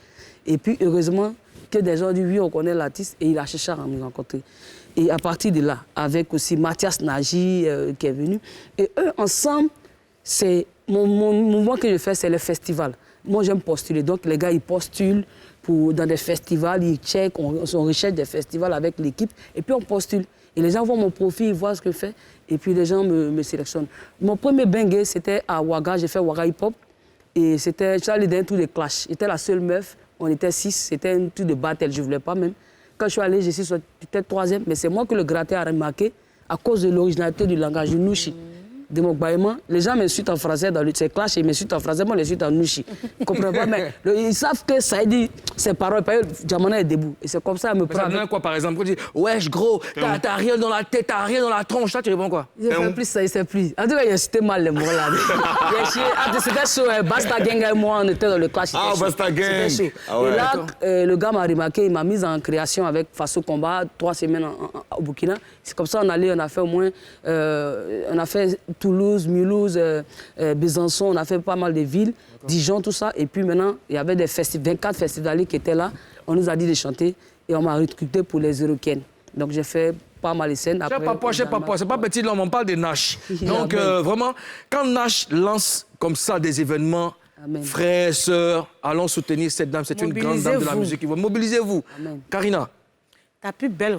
Et puis, heureusement, que des gens disent oui, on connaît l'artiste et il a cherché à me rencontrer. Et à partir de là, avec aussi Mathias Nagy qui est venu, et eux, ensemble, c'est mon mouvement que je fais, c'est le festival. Moi, j'aime postuler. Donc, les gars, ils postulent dans des festivals, ils checkent, on recherche des festivals avec l'équipe, et puis on postule. Et les gens voient mon profil, ils voient ce que je fais, et puis les gens me sélectionnent. Mon premier bangé, c'était à Ouaga, j'ai fait Ouaga Hip Hop, et c'était, j'allais dans un tour de clash. J'étais la seule meuf, on était 6, c'était un tour de battle, je ne voulais pas même. Quand je suis allé, je suis peut-être 3e, mais c'est moi que le gratté a remarqué à cause de l'originalité du langage du Nouchi. De mon baillement, les gens m'insultent en français dans ces clashs, ils m'insultent en français, moi, je l'insulte en Nouchi. Ils comprennent pas, mais ils savent que ça dit ces paroles, parce que Diamana est debout. Et c'est comme ça, elle me prend. Ça donne quoi, par exemple? Quand tu dis, wesh, gros, t'as rien dans la tête, t'as rien dans la tronche, là, tu réponds quoi? Il fait plus ça, il sait plus. En tout cas, il a insulté mal les mots là. C'était chaud, Basta Gang et moi, on était dans le clash. Ah, Basta Gang! Ah ouais. Et là, le gars m'a remarqué, il m'a mis en création avec Faso Combat, 3 semaines au Burkina. C'est comme ça, on a fait au moins, on a fait Toulouse, Mulhouse, Besançon, on a fait pas mal de villes, Dijon, tout ça. Et puis maintenant, il y avait 24 festivaliers qui étaient là. On nous a dit de chanter et on m'a recruté pour les Européennes. Donc j'ai fait pas mal de scènes. Cher papa, c'est pas petit l'homme, on parle de Nash. Donc vraiment, quand Nash lance comme ça des événements, amen. Frères, sœurs, allons soutenir cette dame, c'est une grande dame de la musique. Mobilisez-vous. Karina. La plus belle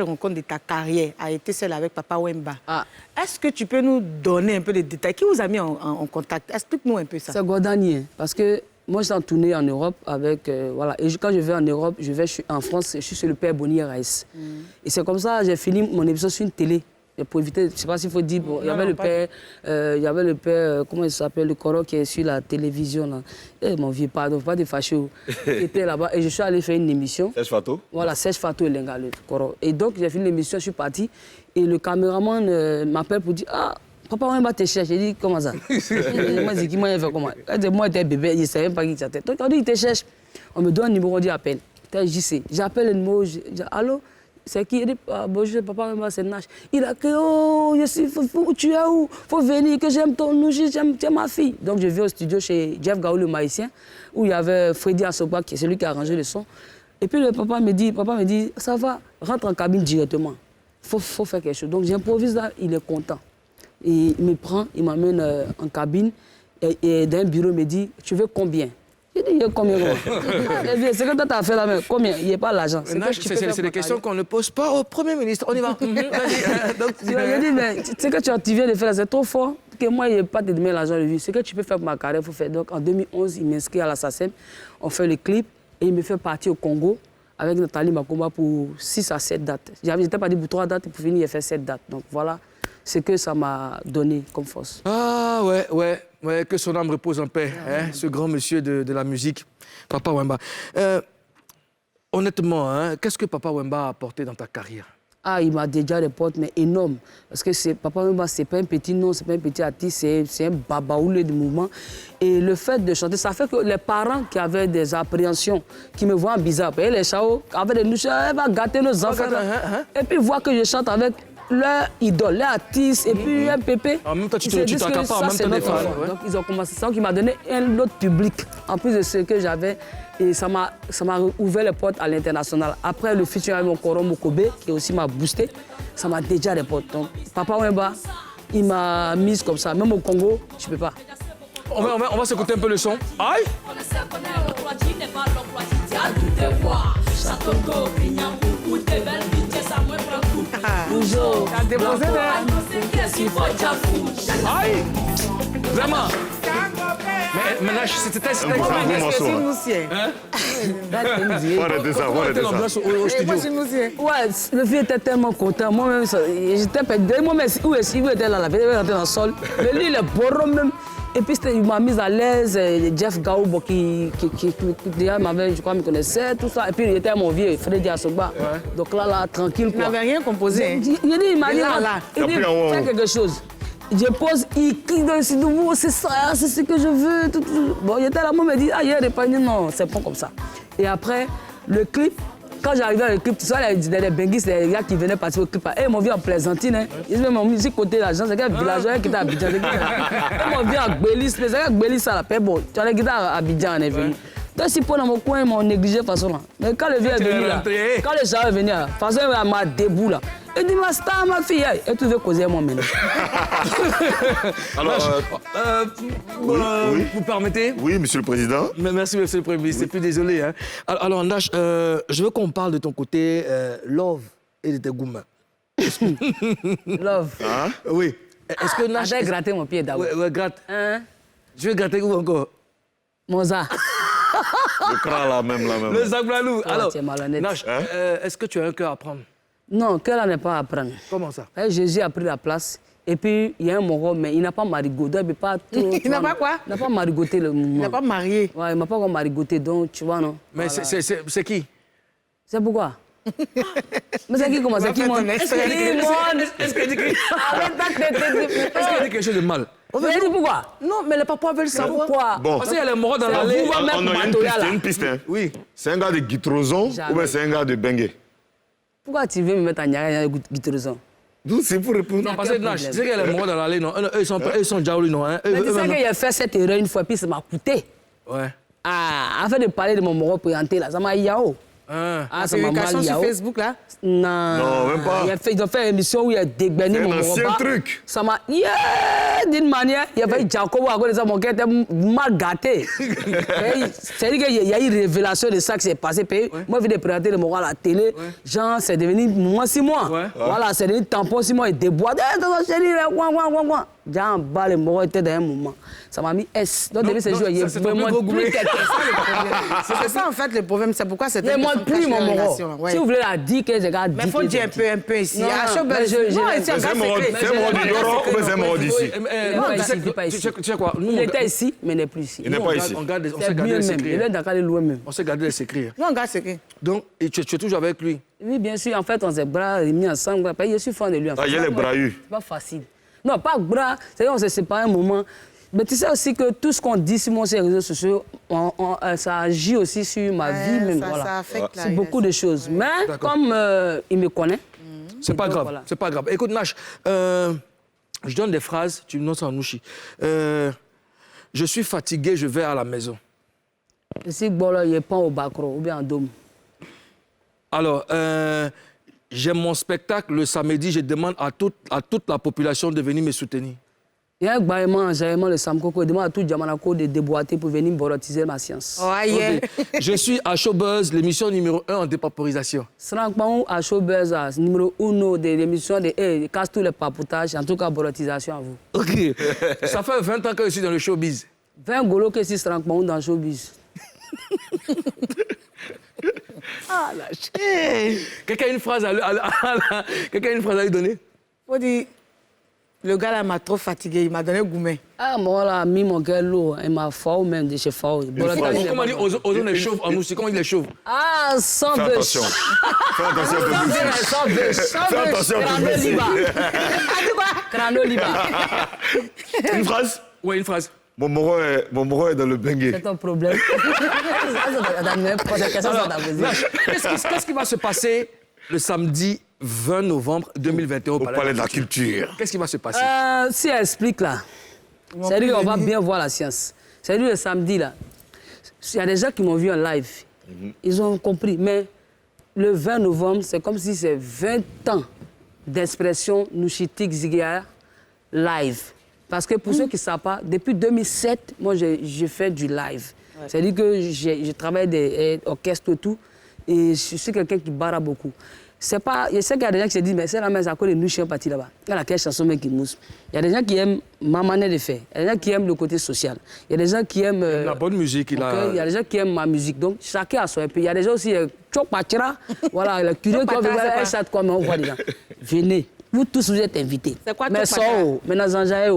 rencontre de ta carrière a été celle avec Papa Wemba. Ah. Est-ce que tu peux nous donner un peu de détails? Qui vous a mis en contact? Explique-nous un peu ça. C'est Gordanier, parce que moi, j'étais en tournée en Europe avec... voilà. Et quand je vais en Europe, je suis en France, je suis sur le père Boni RAS. Et c'est comme ça, j'ai fini mon épisode sur une télé. pour éviter, je ne sais pas s'il faut dire, bon, il y avait le père, comment il s'appelle, le Coro qui est sur la télévision, là. Eh, mon vieux, pardon, pas de fâché, il était là-bas, et je suis allé faire une émission. Serge Fato? Voilà, Serge Fato et Lenga, le Coro. Et donc, j'ai fini l'émission, je suis parti, et le caméraman m'appelle pour dire, ah, papa, on va te chercher. J'ai dit, comment ça? Moi, j'ai dit, moi, il fait comment? Moi, j'étais bébé, je ne savais même pas qui c'était. Donc, on dit, il te cherche. On me donne un numéro, on dit, appelle. J'appelle le numéro, je dis, allô? C'est qui? Il dit, bonjour, papa, c'est Nash. Il a dit, oh, je suis fou, tu es où? Faut venir, que j'aime ton nous, j'aime ma fille. Donc, je vais au studio chez Jeff Gaou, le maïsien, où il y avait Freddy Asoba, qui est celui qui a arrangé le son. Et puis, le papa me dit, ça va, rentre en cabine directement. Faut faire quelque chose. Donc, j'improvise là, il est content. Et il me prend, il m'amène en cabine et dans un bureau, il me dit, tu veux combien? J'ai dit, il y a combien? C'est que toi, tu as fait la même. Combien? Il n'y a pas l'argent. C'est des questions qu'on ne pose pas au Premier ministre. On y va. J'ai dit, mais ce que tu viens de faire, c'est trop fort que moi, il n'y a pas de demander l'argent de vie. Ce que tu peux faire pour ma carrière, il faut faire. Donc, en 2011, il m'inscrit à la SACEM. On fait le clip et il me fait partir au Congo avec Nathalie Makomba pour 6 à 7 dates. J'étais pas dit pour 3 dates et pour finir, il a fait 7 dates. Donc, voilà ce que ça m'a donné comme force. Ah ouais, que son âme repose en paix, hein, ce grand monsieur de la musique, Papa Wemba. Honnêtement, hein, qu'est-ce que Papa Wemba a apporté dans ta carrière? Ah, il m'a déjà des portes, mais énormes. Parce que Papa Wemba, ce n'est pas un petit nom, ce n'est pas un petit artiste, c'est un babaoulé du mouvement. Et le fait de chanter, ça fait que les parents qui avaient des appréhensions, qui me voient bizarre, et les chao, avec des louches, elle va gâter nos enfants. Et puis voir que je chante avec leur idole, leur artiste, et puis un pépé. En même temps, tu t'attends pas en même temps des fans. Donc, ils ont commencé ça, qui m'a donné un autre public, en plus de ce que j'avais. Et ça m'a ouvert les portes à l'international. Après, le featuring avec mon Koro Mokobe, qui aussi m'a boosté, ça m'a déjà des portes. Donc, Papa Wemba, il m'a mise comme ça. Même au Congo, je ne peux pas. On va s'écouter un peu le son. Aïe! T'as déposé Aïe! Vraiment! Mais maintenant, c'était C'est un bon morceau. Faut arrêter ça, faut arrêter ça. l'ambiance au studio. Ouais, le vieux était tellement content. Moi-même, j'étais perdu. Moi-même, où était là, la vie était rentrée dans le sol. Le lit, le boron même. Et puis, il m'a mise à l'aise. Jeff Gaou, qui déjà m'avait, je crois, me connaissait, tout ça. Et puis, il était mon vieux, Freddy Asoba. Ouais. Donc là, tranquille. Il n'avait rien composé. Il m'a dit, fais quelque chose. Je pose, il crie dessus de vous, c'est ça, c'est ce que je veux. Tout. Bon, il était là, moi, il me dit, ah, il y a des paniers, non, c'est pas comme ça. Et après, le clip, quand j'arrivais dans le clip, tu vois, les benguistes, les gars qui venaient participer au clip, ils m'ont vu en plaisantine, hein. Ils m'ont mis ici côté l'argent, c'est un villageois qui était à Abidjan. Ils m'ont vu à Gbélis, mais c'est un Gbélis, ça la paix, bon, tu as les guitares à Abidjan, on est venu. Donc, si pour dans mon coin, ils m'ont négligé de façon là. Mais quand le vieux est venu là, quand le chat est venu là, de façon, il m'a debout là. Il dit, ma star, ma fille, et tu veux causer moi maintenant. Alors, vous permettez? oui, Monsieur le Président. Merci, Monsieur le Premier ministre. Je suis désolé. Hein. Alors, Nash, je veux qu'on parle de ton côté love et de tes gourmands. Love. Hein? Oui. Est-ce que Nash... J'ai gratté mon pied d'abord. Ouais, gratte. Hein? Je vais gratter où encore? Moza. Le cran là même. Le Zaglalou. Alors, tu es malhonnête. Nash, est-ce que tu as un cœur à prendre? Non, cœur là n'est pas à prendre. Comment ça? Jésus a pris la place. Et puis, il y a un Moro, mais il n'a pas marigoté. Il n'a pas quoi? Il n'a pas marigoté le mouvement. Il n'a pas marié. Ouais, il ne m'a pas encore marigoté, donc tu vois, non? Mais voilà. c'est qui? C'est pourquoi? Mais c'est qui comment? C'est qui, moi? Est-ce qu'elle dit quelque chose de mal? Mais dis pourquoi? Non, mais les papas veulent savoir. Pourquoi? Bon. Parce qu'il y a les morts dans l'allée. On a une piste. Hein. Oui. C'est un gars de Guitrozon ou bien c'est un gars de Bengue? Pourquoi tu veux me mettre en Niagara Guitrozon? D'où c'est pour répondre? Non, parce que Nash, tu sais qu'il y a les morts dans l'allée, non? Eux, ils sont Djaouli, non? Hein? Mais tu sais qu'il a fait cette erreur une fois, puis ça m'a coûté. Ouais. Ah, afin de parler de mon Moro présenté là, ça m'a yao. Ah, ça m'a mal sur Facebook là? Non, même pas. Ils ont fait une émission où il a dégainé mon C'est un repas. ancien truc. Ça m'a... d'une manière, il y avait Jacobo à côté de ça, mon cœur était mal gâté. C'est-à-dire qu'il y a eu une révélation de ça qui s'est passé. Moi, je vais présenter le Moro à la télé. Genre, c'est devenu moi 6 mois. Voilà, c'est devenu tampon 6 mois. Il déboîte. Chérie, Déjà en bas, le mort était dans un moment. Ça m'a mis S. Donc, depuis ce jour, il ne me montre plus quelque chose. C'est ça, en fait, le problème. C'est pourquoi c'est Il ne montre plus mon mort. Si vous voulez la dire, que les gars mais il faut dire un peu ici. Non, c'est mort d'ici. Tu sais quoi? Il était ici, mais il n'est plus ici. Il n'est pas ici. On s'est gardé les secrets. Il est dans le loin même. On s'est gardé les secrets. Non, regarde, c'est qui? Donc, tu es toujours avec lui? Oui, bien sûr. En fait, on s'est bras mis ensemble. Je suis fan de lui. Ah, il y a les bras eu. C'est pas facile. Non, pas bras. C'est-à-dire, on s'est séparés un moment. Mais tu sais aussi que tout ce qu'on dit sur mon réseaux sociaux, ça agit aussi sur ma vie même. Ça affecte c'est beaucoup de choses. Mais comme il me connaît. C'est pas grave. Voilà. C'est pas grave. Écoute, Nash, je donne des phrases, tu me notes en nouchi. Je suis fatigué, je vais à la maison. Si bon, il est pas au Bacro ou bien en Dôme. Alors, j'ai mon spectacle le samedi, je demande à toute la population de venir me soutenir. Il y a un gouvernement, le Samkoko, demande à tout Djamanako de déboîter pour venir borotiser ma science. Oh, yeah. Okay. Je suis à Showbuzz, l'émission numéro 1 en dépaporisation. Srankpang à Showbuzz, numéro 1 de l'émission de casse tous les papoutages, en tout cas borotisation à vous. Ok. Ça fait 20 ans que je suis dans le showbiz. 20 golos que si Srankpang dans le showbiz. Ah, la chienne. Quelqu'un a une phrase à lui donner? Faut dire, le gars là m'a trop fatigué, il m'a donné gourmet. Ah, moi là, mis mon gars l'eau, il m'a fort même de chez fort. Comment dit Ozone est chauve en nous, c'est comment il est chauve? Ah, sans Fais bûche. attention. Fais attention un peu plus. Sans bûche. Fais attention un peu plus. Crano liba. Une phrase? Oui, une phrase. Mon moro est dans le bengue. C'est ton problème. Qu'est-ce qui va se passer le samedi 20 novembre 2021 au Palais de la Culture? Qu'est-ce qui va se passer? Si elle explique là, c'est-à-dire qu'on va bien voir la science. C'est-à-dire le samedi là, il y a des gens qui m'ont vu en live. Ils ont compris. Mais le 20 novembre, c'est comme si c'est 20 ans d'expression nouchitique ziguière live. Parce que pour ceux qui ne savent pas, depuis 2007, moi, je fais du live. Ouais. C'est-à-dire que je travaille des orchestres et tout, et je suis quelqu'un qui barre beaucoup. C'est pas, je sais qu'il y a des gens qui se disent, mais c'est la même, à quoi les nous chiens partis là-bas. Il y a laquelle chanson qui mousse. Il y a des gens qui aiment ma manière de faire. Il y a des gens qui aiment le côté social. Il y a des gens qui aiment... la bonne musique. Il y a des gens qui aiment ma musique. Donc, chacun a son peu. Il y a des gens aussi, voilà, les curieux qui ont un chat comme on voit des gens. Venez. Vous tous, vous êtes invités. C'est quoi mais maintenant,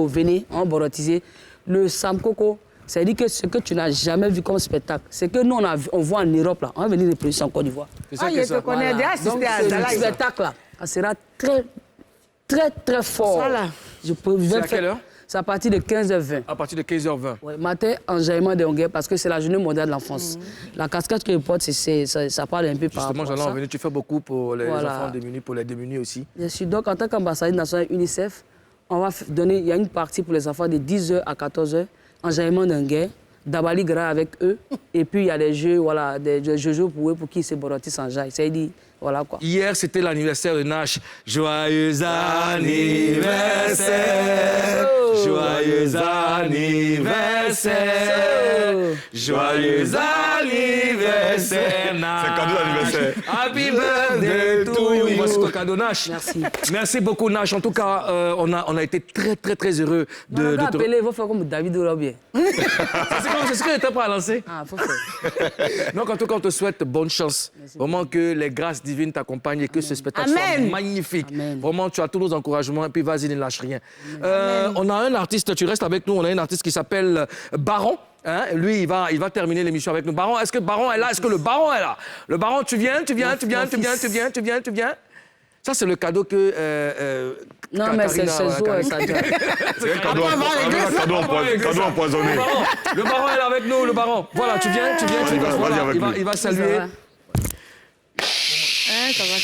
venez, on va borotiser. Le Samkoko, c'est-à-dire que ce que tu n'as jamais vu comme spectacle, c'est que nous, on voit en Europe, là, on va venir reproduire en Côte d'Ivoire. Ah, je te connais déjà, donc, ce spectacle-là, ça sera très, très, très fort. Voilà. C'est à quelle heure? C'est à partir de 15h20. À partir de 15h20. Oui, matin, enjaillement de Hongrie, parce que c'est la journée mondiale de l'enfance. La casquette que je porte, ça parle un peu par rapport à ça. Justement, j'en ai envie, tu fais beaucoup pour les enfants démunis, pour les démunis aussi. Je suis donc, en tant qu'ambassadeur national UNICEF, on va donner, il y a une partie pour les enfants de 10h à 14h, enjaillement d'un guerre, d'Abali Gra avec eux, et puis il y a des jeux, voilà, des jeux pour eux, pour qu'ils se borotissent en jaille. C'est-à-dire, voilà quoi. Hier, c'était l'anniversaire de Nash. Joyeux anniversaire! Joyeux anniversaire! Joyeux anniversaire, Nash! C'est cadeau d'anniversaire. Happy birthday to you! Voici ton cadeau, Nash. Merci. Merci beaucoup, Nash. En tout cas, on a été très, très, très heureux de te... appeler, il faut faire comme David Orobier. C'est ce que j'étais prêt à lancer. Ah, faut faire. Donc, en tout cas, on te souhaite bonne chance. Merci. Vraiment que les grâces divines t'accompagnent et que ce spectacle soit magnifique. Amen. Vraiment, tu as tous nos encouragements et puis vas-y, ne lâche rien. On a un artiste, tu restes avec nous, on a un artiste qui s'appelle Baron. Hein? Lui, il va terminer l'émission avec nous. Baron, est-ce que Baron est là? Est-ce que le Baron est là? Le Baron, tu viens? Ça, c'est le cadeau que... non, mais c'est ce jour, ça dure. C'est un cadeau empoisonné. Le Baron est là avec nous, le Baron. Voilà, tu viens. Il va saluer. Ça va,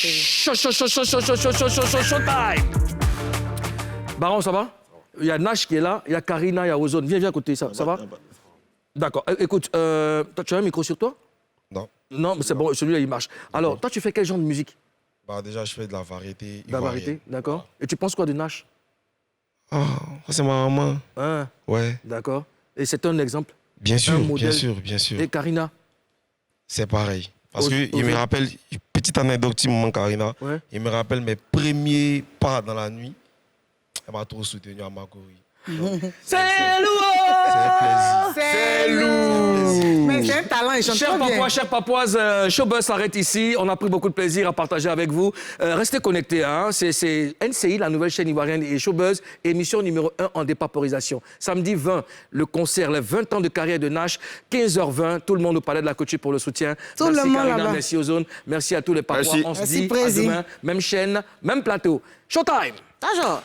Show time. Baron, ça va? Il y a Nash qui est là, il y a Karina, il y a Ozone. Viens à côté, ça va? D'accord. Écoute, toi, tu as un micro sur toi? Non. Non, mais c'est bon, celui-là, il marche. Alors, toi, tu fais quel genre de musique? Bah, déjà, je fais de la variété. De la variété, d'accord. Et tu penses quoi de Nash? Ah, c'est ma maman. Hein? Ouais. D'accord. Et c'est un exemple? Bien sûr, bien sûr. Et Karina? C'est pareil. Parce qu'il me rappelle, petite anecdote, petit moment, Karina, il me rappelle mes premiers pas dans la nuit. Elle m'a trop soutenu à Makori. C'est lourd. C'est lourd. Mais c'est un talent, il chante Chers trop bien. Papouas, chères Papouases, Showbuzz s'arrête ici. On a pris beaucoup de plaisir à partager avec vous. Restez connectés. Hein. C'est NCI, la nouvelle chaîne ivoirienne, et Showbuzz, émission numéro 1 en dépaporisation. Samedi 20, le concert, les 20 ans de carrière de Nash. 15h20, tout le monde au Palais de la Côte pour le soutien. Tout merci le monde Karina, là-bas. merci Ozone, merci à tous les Papouas. Merci. On se Merci, dit à Prési. demain, même chaîne, même plateau. Showtime. Bonjour.